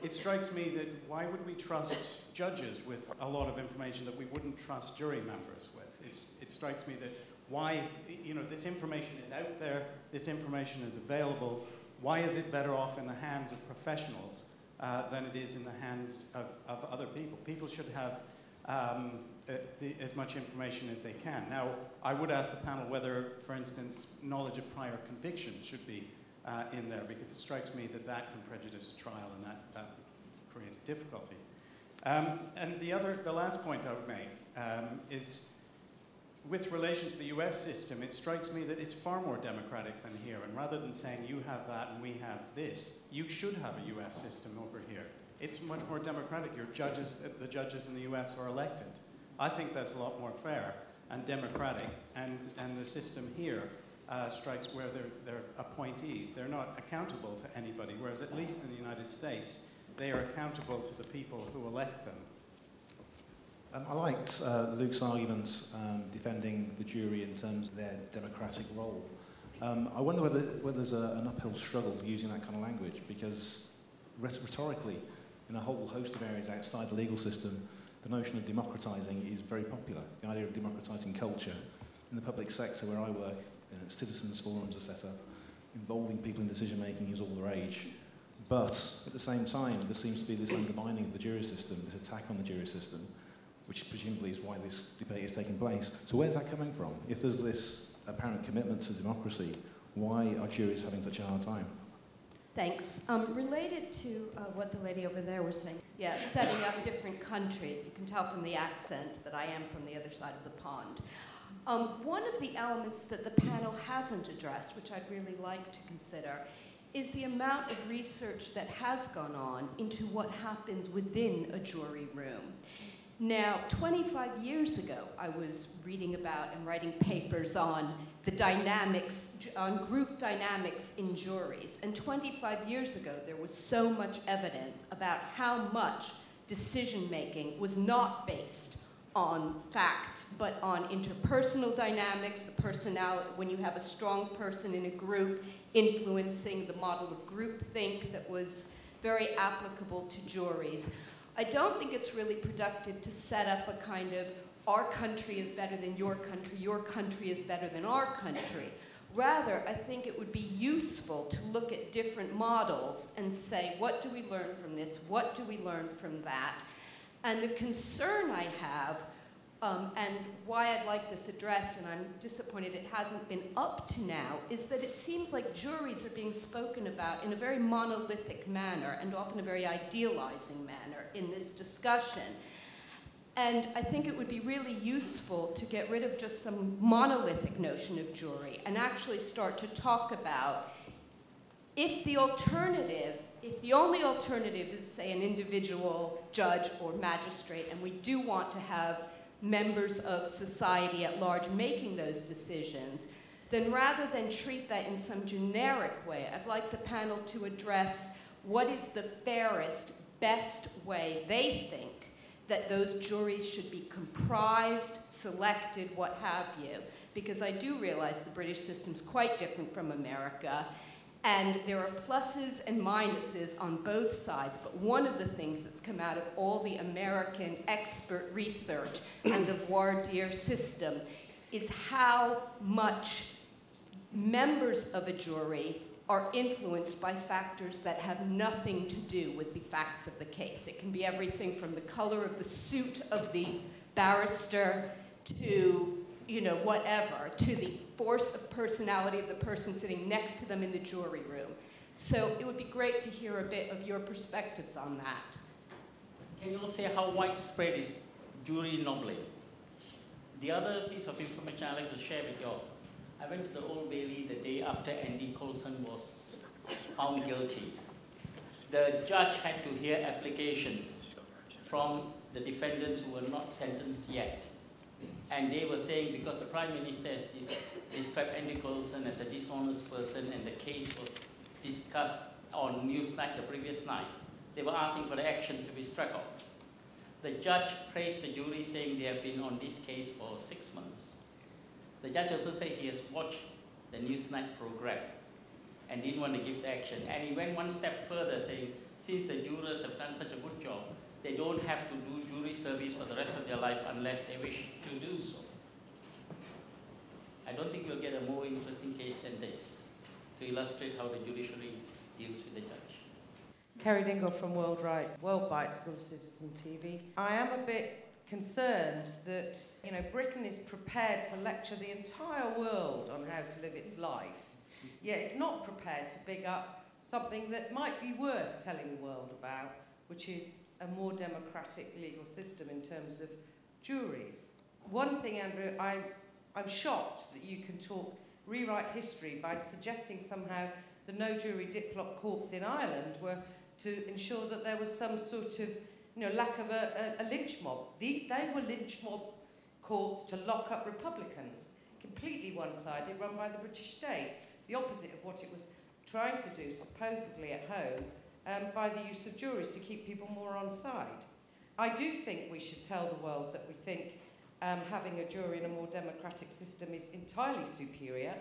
it strikes me that why would we trust judges with a lot of information that we wouldn't trust jury members with? It strikes me that why, this information is out there, this information is available, why is it better off in the hands of professionals than it is in the hands of other people? People should have as much information as they can. Now, I would ask the panel whether, for instance, knowledge of prior conviction should be in there, because it strikes me that that can prejudice a trial, and that would create a difficulty. And the last point I would make is, with relation to the US system, it strikes me that it's far more democratic than here, and rather than saying you have that and we have this, you should have a US system over here. It's much more democratic. The judges in the US are elected. I think that's a lot more fair and democratic, and the system here strikes where they're appointees. They're not accountable to anybody, whereas at least in the United States, they are accountable to the people who elect them. I liked Luke's arguments defending the jury in terms of their democratic role. I wonder whether there's an uphill struggle using that kind of language, because rhetorically, in a whole host of areas outside the legal system, the notion of democratising is very popular. The idea of democratising culture. In the public sector where I work, citizens' forums are set up, involving people in decision-making is all the rage. But at the same time, there seems to be this undermining of the jury system, this attack on the jury system, which presumably is why this debate is taking place. So where's that coming from? If there's this apparent commitment to democracy, why are juries having such a hard time? Thanks. Related to what the lady over there was saying, yeah, setting up different countries. You can tell from the accent that I am from the other side of the pond. One of the elements that the panel hasn't addressed, which I'd really like to consider, is the amount of research that has gone on into what happens within a jury room. Now, 25 years ago, I was reading about and writing papers on the dynamics, on group dynamics in juries. And 25 years ago, there was so much evidence about how much decision-making was not based on facts, but on interpersonal dynamics, the personality, when you have a strong person in a group influencing the model of groupthink that was very applicable to juries. I don't think it's really productive to set up a kind of, our country is better than your country is better than our country. Rather, I think it would be useful to look at different models and say, what do we learn from this? What do we learn from that? And the concern I have, and why I'd like this addressed, and I'm disappointed it hasn't been up to now, is that it seems like juries are being spoken about in a very monolithic manner, and often a very idealizing manner in this discussion. And I think it would be really useful to get rid of just some monolithic notion of jury and actually start to talk about if the only alternative is, say, an individual judge or magistrate, and we do want to have members of society at large making those decisions, then rather than treat that in some generic way, I'd like the panel to address what is the fairest, best way they think that those juries should be comprised, selected, what have you. Because I do realize the British system's quite different from America, and there are pluses and minuses on both sides, but one of the things that's come out of all the American expert research and the voir dire system is how much members of a jury are influenced by factors that have nothing to do with the facts of the case. It can be everything from the color of the suit of the barrister to, whatever, to the force of personality of the person sitting next to them in the jury room. So it would be great to hear a bit of your perspectives on that. Can you say how widespread is jury normally? The other piece of information I'd like to share with you all. I went to the Old Bailey the day after Andy Coulson was found guilty. The judge had to hear applications from the defendants who were not sentenced yet. And they were saying because the Prime Minister has described Andy Coulson as a dishonest person and the case was discussed on Newsnight the previous night, they were asking for the action to be struck off. The judge praised the jury, saying they have been on this case for 6 months. The judge also said he has watched the Newsnight program and didn't want to give the action. And he went one step further, saying since the jurors have done such a good job, they don't have to do jury service for the rest of their life unless they wish to do so. I don't think we'll get a more interesting case than this to illustrate how the judiciary deals with the judge. Kerry Dingle from Worldwide School of Citizen TV. I am a bit concerned that Britain is prepared to lecture the entire world on how to live its life, yet it's not prepared to big up something that might be worth telling the world about, which is a more democratic legal system in terms of juries. One thing, Andrew, I'm shocked that you can rewrite history by suggesting somehow the no jury Diplock courts in Ireland were to ensure that there was some sort of lack of a lynch mob. They were lynch mob courts to lock up Republicans, completely one-sided, run by the British state, the opposite of what it was trying to do, supposedly at home, by the use of juries to keep people more on side. I do think we should tell the world that we think having a jury in a more democratic system is entirely superior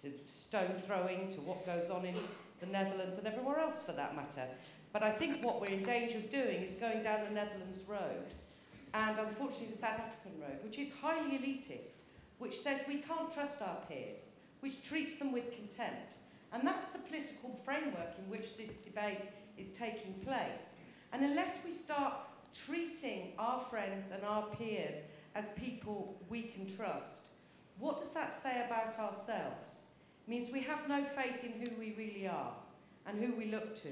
to stone throwing, to what goes on in the Netherlands and everywhere else for that matter. But I think what we're in danger of doing is going down the Netherlands road, and unfortunately the South African road, which is highly elitist, which says we can't trust our peers, which treats them with contempt. And that's the political framework in which this debate is taking place. And unless we start treating our friends and our peers as people we can trust, what does that say about ourselves? It means we have no faith in who we really are and who we look to.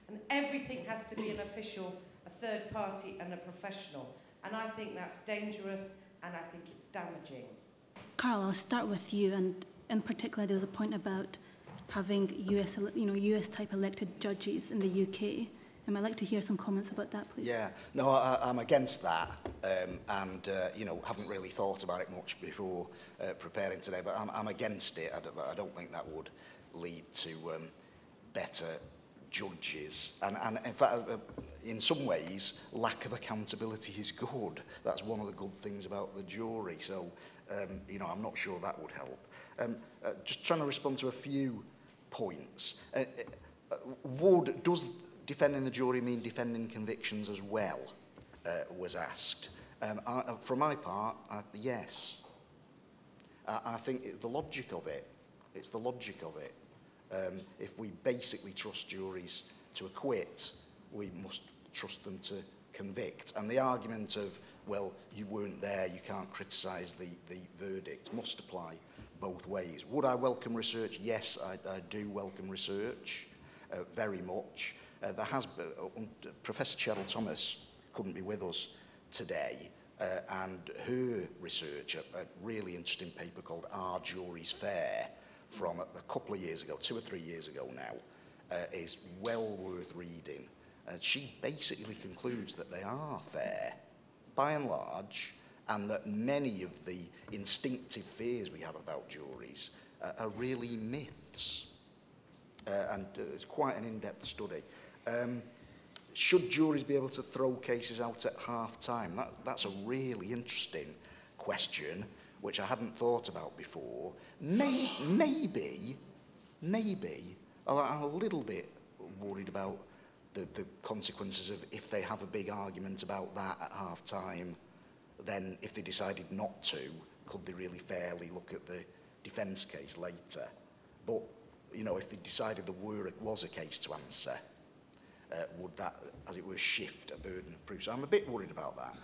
And everything has to be an official, a third party and a professional. And I think that's dangerous and I think it's damaging. Carl, I'll start with you, and in particular there's a point about having US-type elected judges in the UK. And I'd like to hear some comments about that, please. Yeah, no, I'm against that, and haven't really thought about it much before preparing today, but I'm against it. I don't think that would lead to better judges, and in fact, in some ways, lack of accountability is good. That's one of the good things about the jury. So, I'm not sure that would help. Just trying to respond to a few points. Does defending the jury mean defending convictions as well? Was asked. For my part, yes. I think it's the logic of it. It's the logic of it. If we basically trust juries to acquit, we must trust them to convict. And the argument of, well, you weren't there, you can't criticise the verdict, must apply both ways. Would I welcome research? Yes, I do welcome research, very much. There has been, Professor Cheryl Thomas couldn't be with us today, and her research, a really interesting paper called Are Juries Fair, from a couple of years ago, 2 or 3 years ago now, is well worth reading. She basically concludes that they are fair, by and large, and that many of the instinctive fears we have about juries are really myths. And it's quite an in-depth study. Should juries be able to throw cases out at half-time? That's a really interesting question, which I hadn't thought about before. Maybe, I'm a little bit worried about the consequences of if they have a big argument about that at half-time, then if they decided not to, could they really fairly look at the defence case later? But, you know, if they decided there was a case to answer, would that, as it were, shift a burden of proof? So I'm a bit worried about that.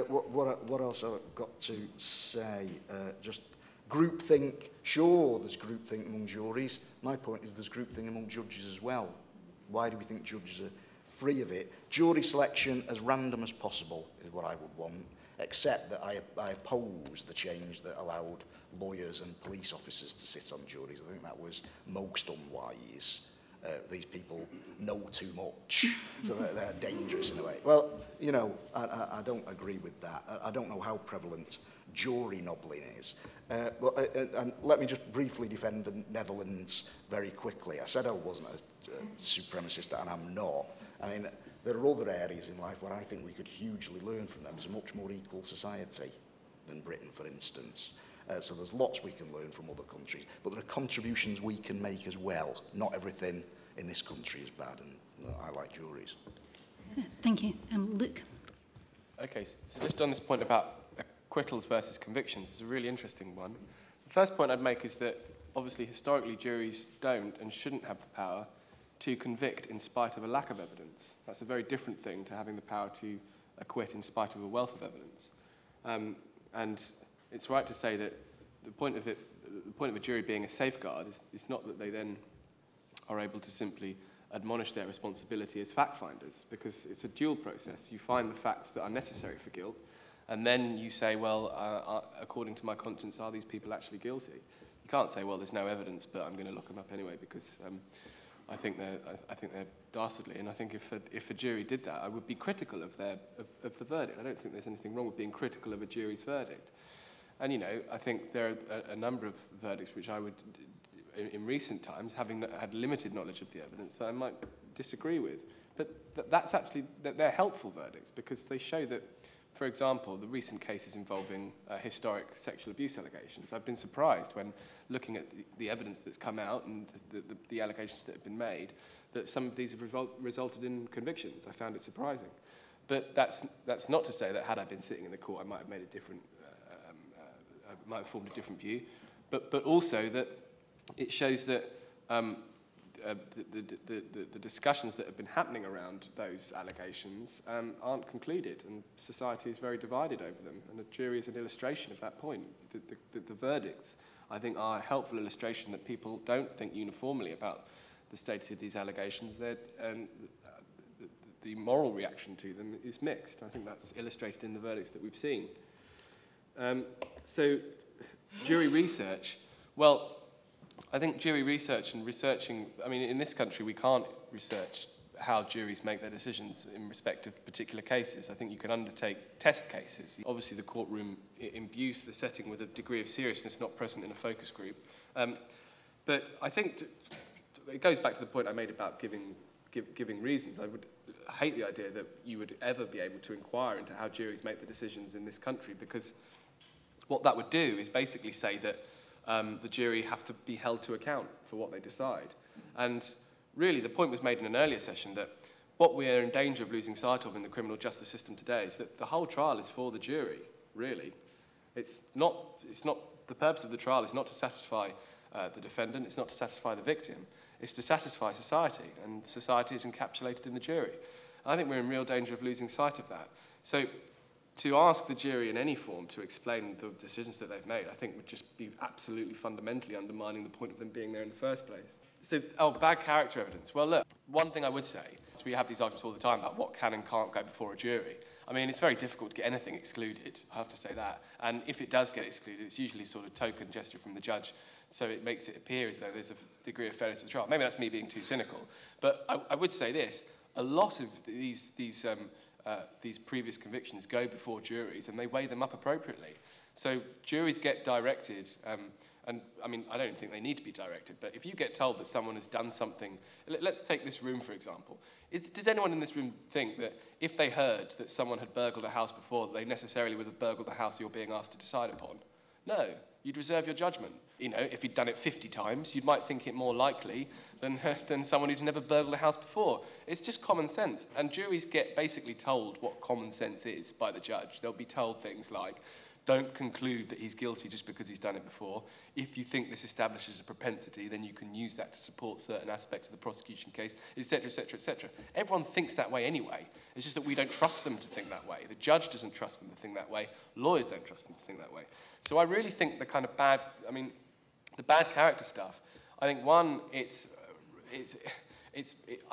What else have I got to say? Just groupthink. Sure, there's groupthink among juries. My point is there's groupthink among judges as well. Why do we think judges are free of it? Jury selection as random as possible is what I would want, except that I oppose the change that allowed lawyers and police officers to sit on juries. I think that was most unwise. These people know too much, so they're dangerous in a way. Well, you know, I don't agree with that. I don't know how prevalent jury nobbling is. And let me just briefly defend the Netherlands very quickly. I said I wasn't a supremacist, and I'm not. I mean, there are other areas in life where I think we could hugely learn from them. It's a much more equal society than Britain, for instance. So there's lots we can learn from other countries, but there are contributions we can make as well. Not everything in this country is bad, and I like juries. Thank you. Luke? Okay, so just on this point about acquittals versus convictions, it's a really interesting one. The first point I'd make is that obviously historically juries don't and shouldn't have the power to convict in spite of a lack of evidence. That's a very different thing to having the power to acquit in spite of a wealth of evidence. And it's right to say that the point of a jury being a safeguard is not that they then are able to simply admonish their responsibility as fact finders, because it's a dual process. You find the facts that are necessary for guilt, and then you say, well, according to my conscience, are these people actually guilty? You can't say, well, there's no evidence, but I'm going to look them up anyway because I think they're dastardly. And I think if a jury did that, I would be critical of the verdict. I don't think there's anything wrong with being critical of a jury's verdict. And, you know, I think there are a number of verdicts which I would, in recent times, having had limited knowledge of the evidence, that I might disagree with. But that's actually, they're helpful verdicts because they show that, for example, the recent cases involving historic sexual abuse allegations, I've been surprised when looking at the evidence that's come out and the allegations that have been made, that some of these have resulted in convictions. I found it surprising. But that's not to say that had I been sitting in the court, I might have made a different might have formed a different view, but also that it shows that the discussions that have been happening around those allegations aren't concluded, and society is very divided over them, and the jury is an illustration of that point. The verdicts, I think, are a helpful illustration that people don't think uniformly about the status of these allegations, and the moral reaction to them is mixed. I think that's illustrated in the verdicts that we've seen. So, jury research, well, I think jury research and researching, I mean, in this country we can't research how juries make their decisions in respect of particular cases. I think you can undertake test cases. Obviously the courtroom imbues the setting with a degree of seriousness not present in a focus group. But I think it goes back to the point I made about giving reasons. I would hate the idea that you would ever be able to inquire into how juries make the decisions in this country, because what that would do is basically say that the jury have to be held to account for what they decide. And really, the point was made in an earlier session that what we are in danger of losing sight of in the criminal justice system today is that the whole trial is for the jury, really. It's not the purpose of the trial is not to satisfy the defendant, it's not to satisfy the victim, it's to satisfy society, and society is encapsulated in the jury. I think we're in real danger of losing sight of that. So to ask the jury in any form to explain the decisions that they've made, I think would just be absolutely fundamentally undermining the point of them being there in the first place. So, bad character evidence. Well, look, one thing I would say is we have these arguments all the time about what can and can't go before a jury. I mean, it's very difficult to get anything excluded, I have to say that. And if it does get excluded, it's usually sort of token gesture from the judge, so it makes it appear as though there's a degree of fairness to the trial. Maybe that's me being too cynical. But I would say this, a lot of these previous convictions go before juries and they weigh them up appropriately. So juries get directed, and I mean, I don't think they need to be directed, but if you get told that someone has done something, let's take this room for example. Does anyone in this room think that if they heard that someone had burgled a house before, they necessarily would have burgled the house you're being asked to decide upon? No, you'd reserve your judgment. You know, if you'd done it 50 times, you might think it more likely than someone who'd never burgled a house before. It's just common sense. And juries get basically told what common sense is by the judge. They'll be told things like, don't conclude that he's guilty just because he's done it before. If you think this establishes a propensity, then you can use that to support certain aspects of the prosecution case, etc., etc., etc. Everyone thinks that way anyway. It's just that we don't trust them to think that way. The judge doesn't trust them to think that way. Lawyers don't trust them to think that way. So I really think the kind of bad character stuff, I think one, I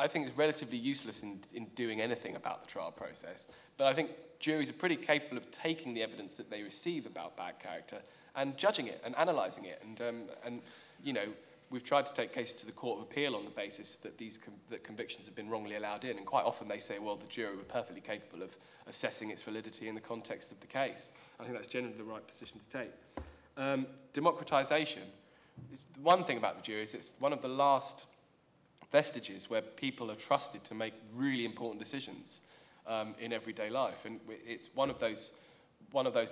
think it's relatively useless in doing anything about the trial process. But I think juries are pretty capable of taking the evidence that they receive about bad character and judging it and analysing it. And you know, we've tried to take cases to the Court of Appeal on the basis that that convictions have been wrongly allowed in. And quite often they say, well, the jury were perfectly capable of assessing its validity in the context of the case. I think that's generally the right position to take. Democratisation. One thing about the jury is it's one of the last vestiges where people are trusted to make really important decisions in everyday life, and it's one of those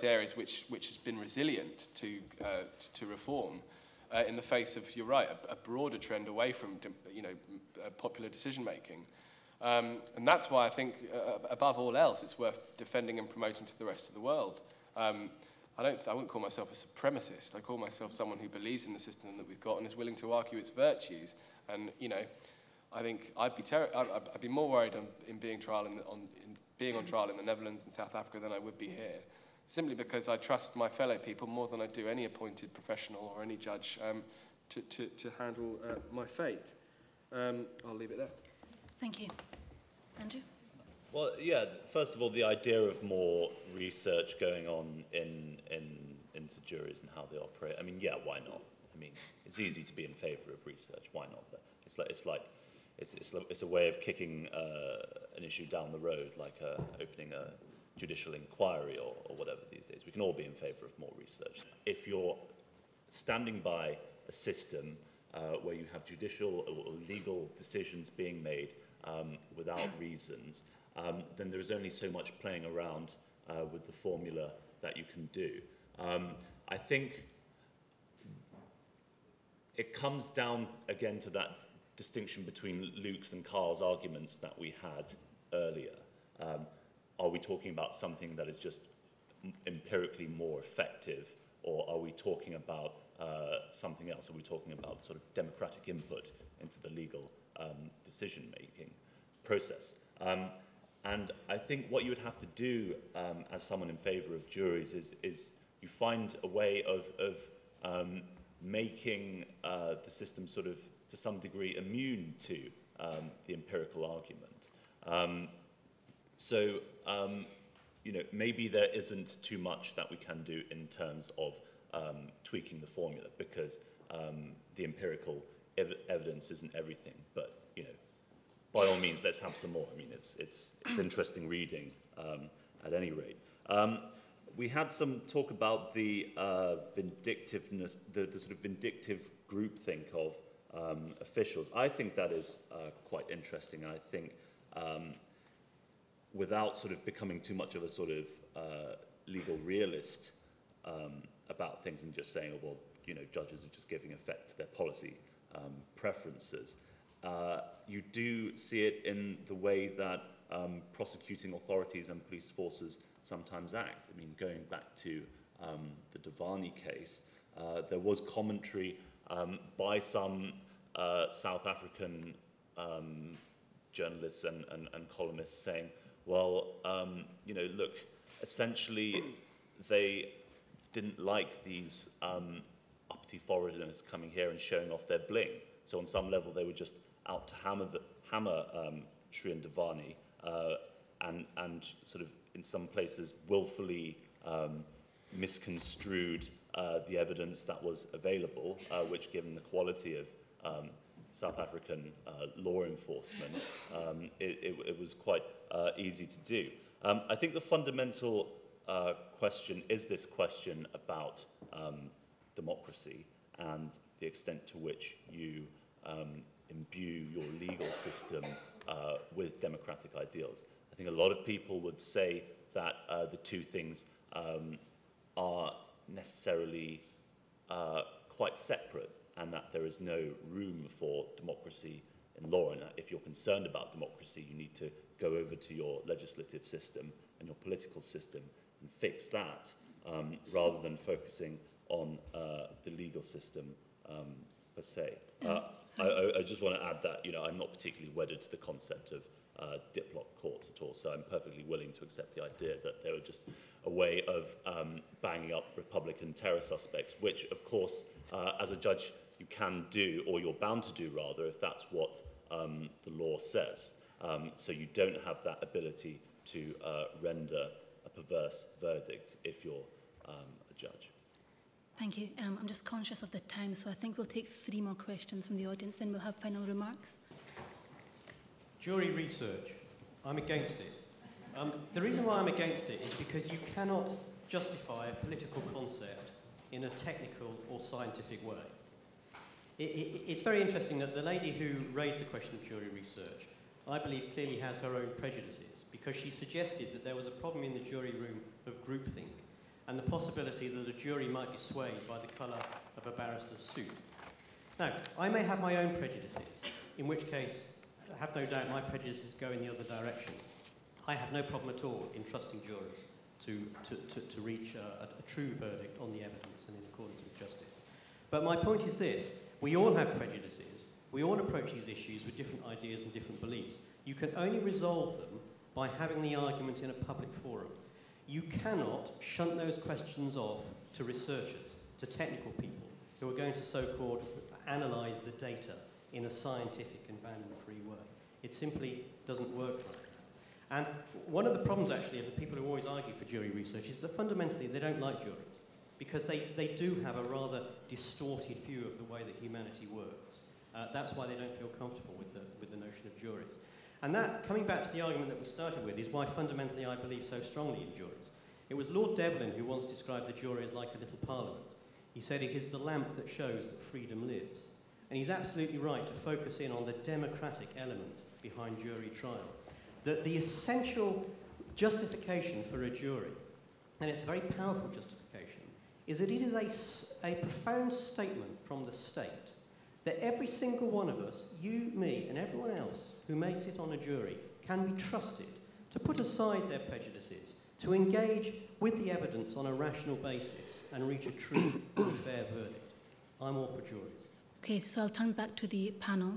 areas which has been resilient to reform in the face of, you're right, a broader trend away from popular decision making, and that's why I think above all else it's worth defending and promoting to the rest of the world. I wouldn't call myself a supremacist. I call myself someone who believes in the system that we've got and is willing to argue its virtues. And you know, I think I'd be more worried in being on trial in the Netherlands and South Africa than I would be here, simply because I trust my fellow people more than I do any appointed professional or any judge to handle my fate. I'll leave it there. Thank you. Andrew? Well, yeah, first of all, the idea of more research going on into juries and how they operate, I mean, yeah, why not? I mean, it's easy to be in favour of research, why not? But it's a way of kicking an issue down the road, like opening a judicial inquiry or whatever these days. We can all be in favour of more research. If you're standing by a system where you have judicial or legal decisions being made without reasons, then there is only so much playing around with the formula that you can do. I think it comes down again to that distinction between Luke's and Carl's arguments that we had earlier. Are we talking about something that is just empirically more effective, or are we talking about something else? Are we talking about sort of democratic input into the legal decision-making process? And I think what you would have to do as someone in favour of juries is you find a way of making the system sort of, to some degree, immune to the empirical argument. You know, maybe there isn't too much that we can do in terms of tweaking the formula, because the empirical evidence isn't everything. But you know, by all means, let's have some more. I mean, it's interesting reading at any rate. We had some talk about the vindictiveness, the sort of vindictive groupthink of officials. I think that is quite interesting. I think without sort of becoming too much of a sort of legal realist about things and just saying, oh, well, you know, judges are just giving effect to their policy preferences. You do see it in the way that prosecuting authorities and police forces sometimes act. I mean, going back to the Davani case, there was commentary by some South African journalists and columnists saying, well, you know, look, essentially they didn't like these uppity foreigners coming here and showing off their bling. So on some level, they were just out to hammer Sri and Davani and sort of in some places, willfully misconstrued the evidence that was available, which, given the quality of South African law enforcement, it was quite easy to do. I think the fundamental question is this question about democracy and the extent to which you imbue your legal system with democratic ideals. I think a lot of people would say that the two things are necessarily quite separate, and that there is no room for democracy in law, and that if you're concerned about democracy, you need to go over to your legislative system and your political system and fix that, rather than focusing on the legal system per se. I just want to add that, you know, I'm not particularly wedded to the concept of diploc courts at all, so I'm perfectly willing to accept the idea that they were just a way of banging up Republican terror suspects, which, of course, as a judge, you can do, or you're bound to do, rather, if that's what the law says. So you don't have that ability to render a perverse verdict if you're a judge. Thank you. I'm just conscious of the time, so I think we'll take 3 more questions from the audience, then we'll have final remarks. Jury research. I'm against it. The reason why I'm against it is because you cannot justify a political concept in a technical or scientific way. It's very interesting that the lady who raised the question of jury research, I believe, clearly has her own prejudices, because she suggested that there was a problem in the jury room of groupthink and the possibility that a jury might be swayed by the colour of a barrister's suit. Now, I may have my own prejudices, in which case, I have no doubt my prejudices go in the other direction. I have no problem at all in trusting jurors to reach a true verdict on the evidence and in accordance with justice. But my point is this: we all have prejudices. We all approach these issues with different ideas and different beliefs. You can only resolve them by having the argument in a public forum. You cannot shunt those questions off to researchers, to technical people who are going to so-called analyse the data in a scientific and boundary-free way. It simply doesn't work like that. And one of the problems, actually, of the people who always argue for jury research is that fundamentally they don't like juries, because they do have a rather distorted view of the way that humanity works. That's why they don't feel comfortable with the notion of juries. And that, coming back to the argument that we started with, is why fundamentally I believe so strongly in juries. It was Lord Devlin who once described the jury as like a little parliament. He said it is the lamp that shows that freedom lives. And he's absolutely right to focus in on the democratic element behind jury trial. That the essential justification for a jury, and it's a very powerful justification, is that it is a profound statement from the state that every single one of us, you, me, and everyone else who may sit on a jury, can be trusted to put aside their prejudices, to engage with the evidence on a rational basis and reach a true and fair verdict. I'm all for juries. Okay, so I'll turn back to the panel.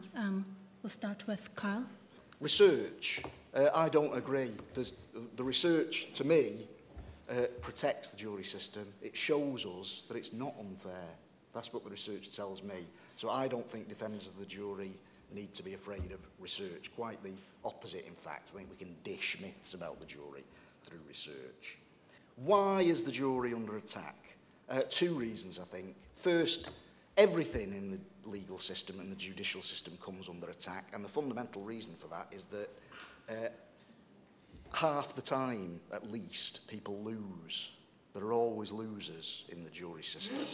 We'll start with Carl. Research. I don't agree. The research, to me, protects the jury system. It shows us that it's not unfair. That's what the research tells me. So I don't think defenders of the jury need to be afraid of research. Quite the opposite, in fact. I think we can dish myths about the jury through research. Why is the jury under attack? 2 reasons, I think. First, everything in the legal system and the judicial system comes under attack, and the fundamental reason for that is that half the time, at least, people lose. There are always losers in the jury system,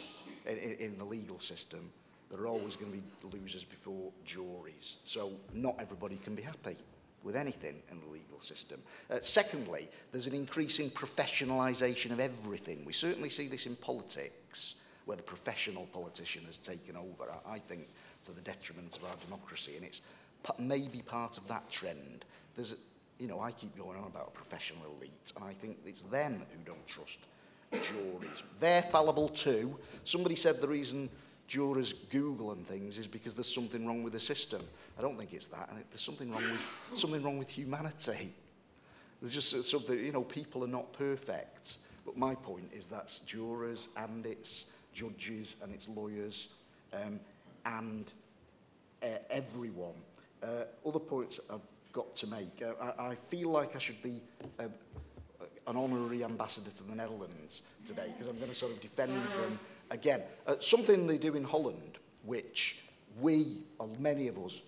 in the legal system. There are always going to be losers before juries. So not everybody can be happy with anything in the legal system. Secondly, there's an increasing professionalisation of everything. We certainly see this in politics, where the professional politician has taken over, I think, to the detriment of our democracy. And it's maybe part of that trend. There's, I keep going on about a professional elite, and I think it's them who don't trust juries. They're fallible too. Somebody said the reason jurors Google and things is because there's something wrong with the system. I don't think it's that. There's something wrong with humanity. There's just something, people are not perfect. But my point is that's jurors and it's judges and it's lawyers and everyone. Other points I've got to make. I feel like I should be an honorary ambassador to the Netherlands today, because I'm going to sort of defend them again. Something they do in Holland, which we, or many of us,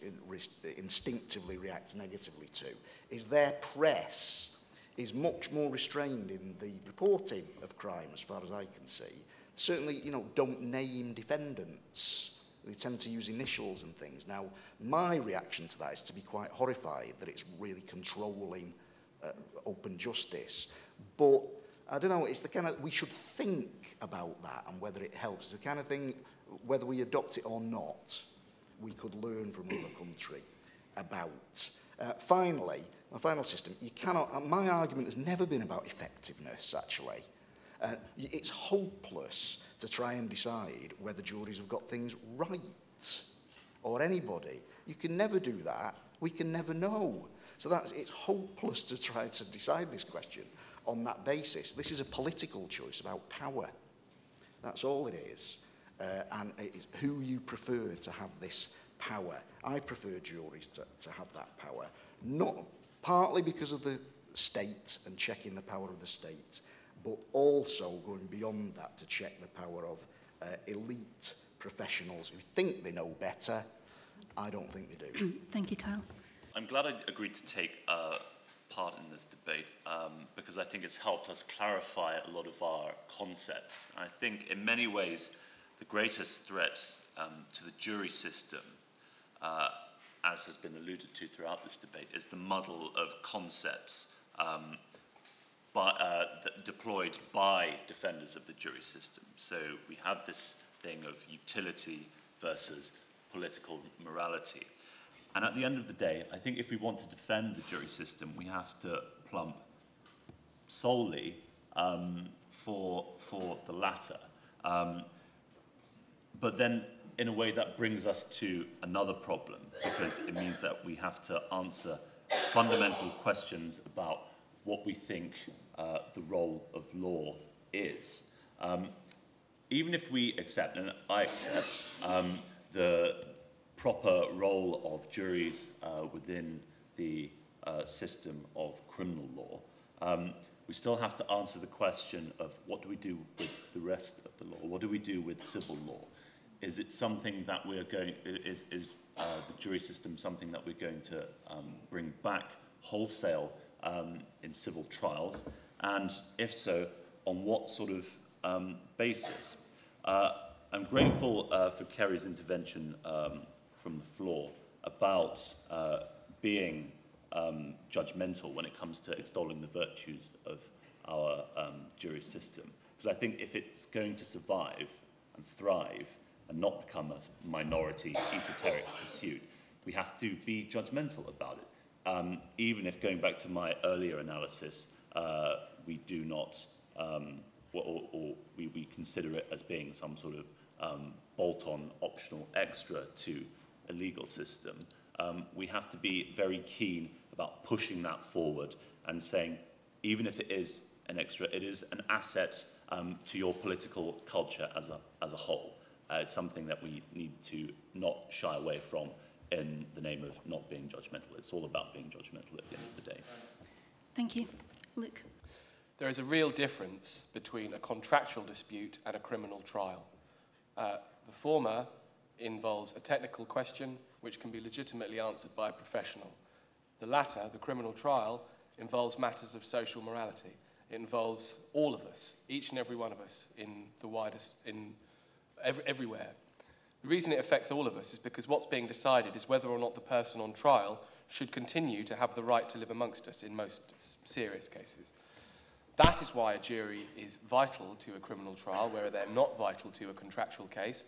instinctively react negatively to, is their press is much more restrained in the reporting of crime, as far as I can see. Certainly, you know, don't name defendants. They tend to use initials and things. Now, my reaction to that is to be quite horrified that it's really controlling open justice. But, I don't know, it's the kind of, we should think about that and whether it helps. It's the kind of thing, whether we adopt it or not, we could learn from another country about. Finally, my final system, you cannot, my argument has never been about effectiveness, actually. It's hopeless to try and decide whether juries have got things right, or anybody. You can never do that. We can never know. So it's hopeless to try to decide this question on that basis. This is a political choice about power. That's all it is. And it's who you prefer to have this power. I prefer juries to have that power, not partly because of the state and checking the power of the state, but also going beyond that to check the power of elite professionals who think they know better. I don't think they do. Thank you, Carl. I'm glad I agreed to take part in this debate because I think it's helped us clarify a lot of our concepts. I think in many ways the greatest threat to the jury system, as has been alluded to throughout this debate, is the muddle of concepts deployed by defenders of the jury system. So we have this thing of utility versus political morality. And at the end of the day, I think if we want to defend the jury system, we have to plump solely for the latter. But then, in a way, that brings us to another problem, because it means that we have to answer fundamental questions about what we think the role of law is. Even if we accept, and I accept, the proper role of juries within the system of criminal law, we still have to answer the question of what do we do with the rest of the law? What do we do with civil law? Is it something that we're going, is the jury system something that we're going to bring back wholesale in civil trials? And if so, on what sort of basis? I'm grateful for Kerry's intervention from the floor about being judgmental when it comes to extolling the virtues of our jury system. Because I think if it's going to survive and thrive and not become a minority esoteric pursuit, we have to be judgmental about it. Even if, going back to my earlier analysis, we do not, or we consider it as being some sort of bolt-on optional extra to a legal system, we have to be very keen about pushing that forward and saying, even if it is an extra, it is an asset to your political culture as a whole. It's something that we need to not shy away from in the name of not being judgmental. It's all about being judgmental at the end of the day. Thank you. Luke. There is a real difference between a contractual dispute and a criminal trial. The former involves a technical question which can be legitimately answered by a professional. The latter, the criminal trial, involves matters of social morality. It involves all of us, each and every one of us, in the widest, everywhere. The reason it affects all of us is because what's being decided is whether or not the person on trial should continue to have the right to live amongst us in most serious cases. That is why a jury is vital to a criminal trial, where they're not vital to a contractual case,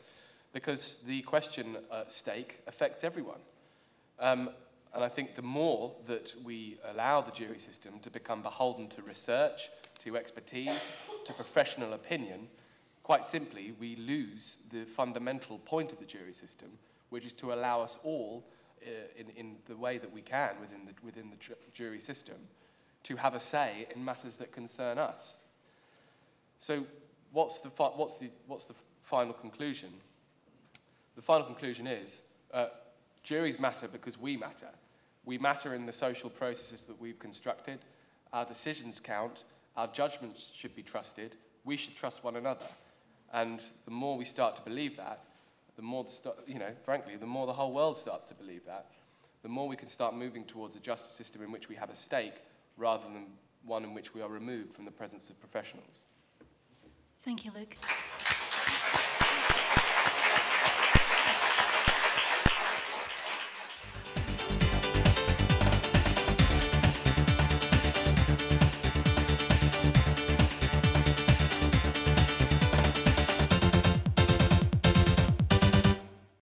because the question at stake affects everyone. And I think the more that we allow the jury system to become beholden to research, to expertise, to professional opinion, quite simply, we lose the fundamental point of the jury system, which is to allow us all, in the way that we can within the jury system, to have a say in matters that concern us. So, what's the final conclusion? The final conclusion is juries matter because we matter. We matter in the social processes that we've constructed. Our decisions count, our judgments should be trusted, we should trust one another. And the more we start to believe that, the more, frankly, the more the whole world starts to believe that, the more we can start moving towards a justice system in which we have a stake rather than one in which we are removed from the presence of professionals. Thank you, Luke.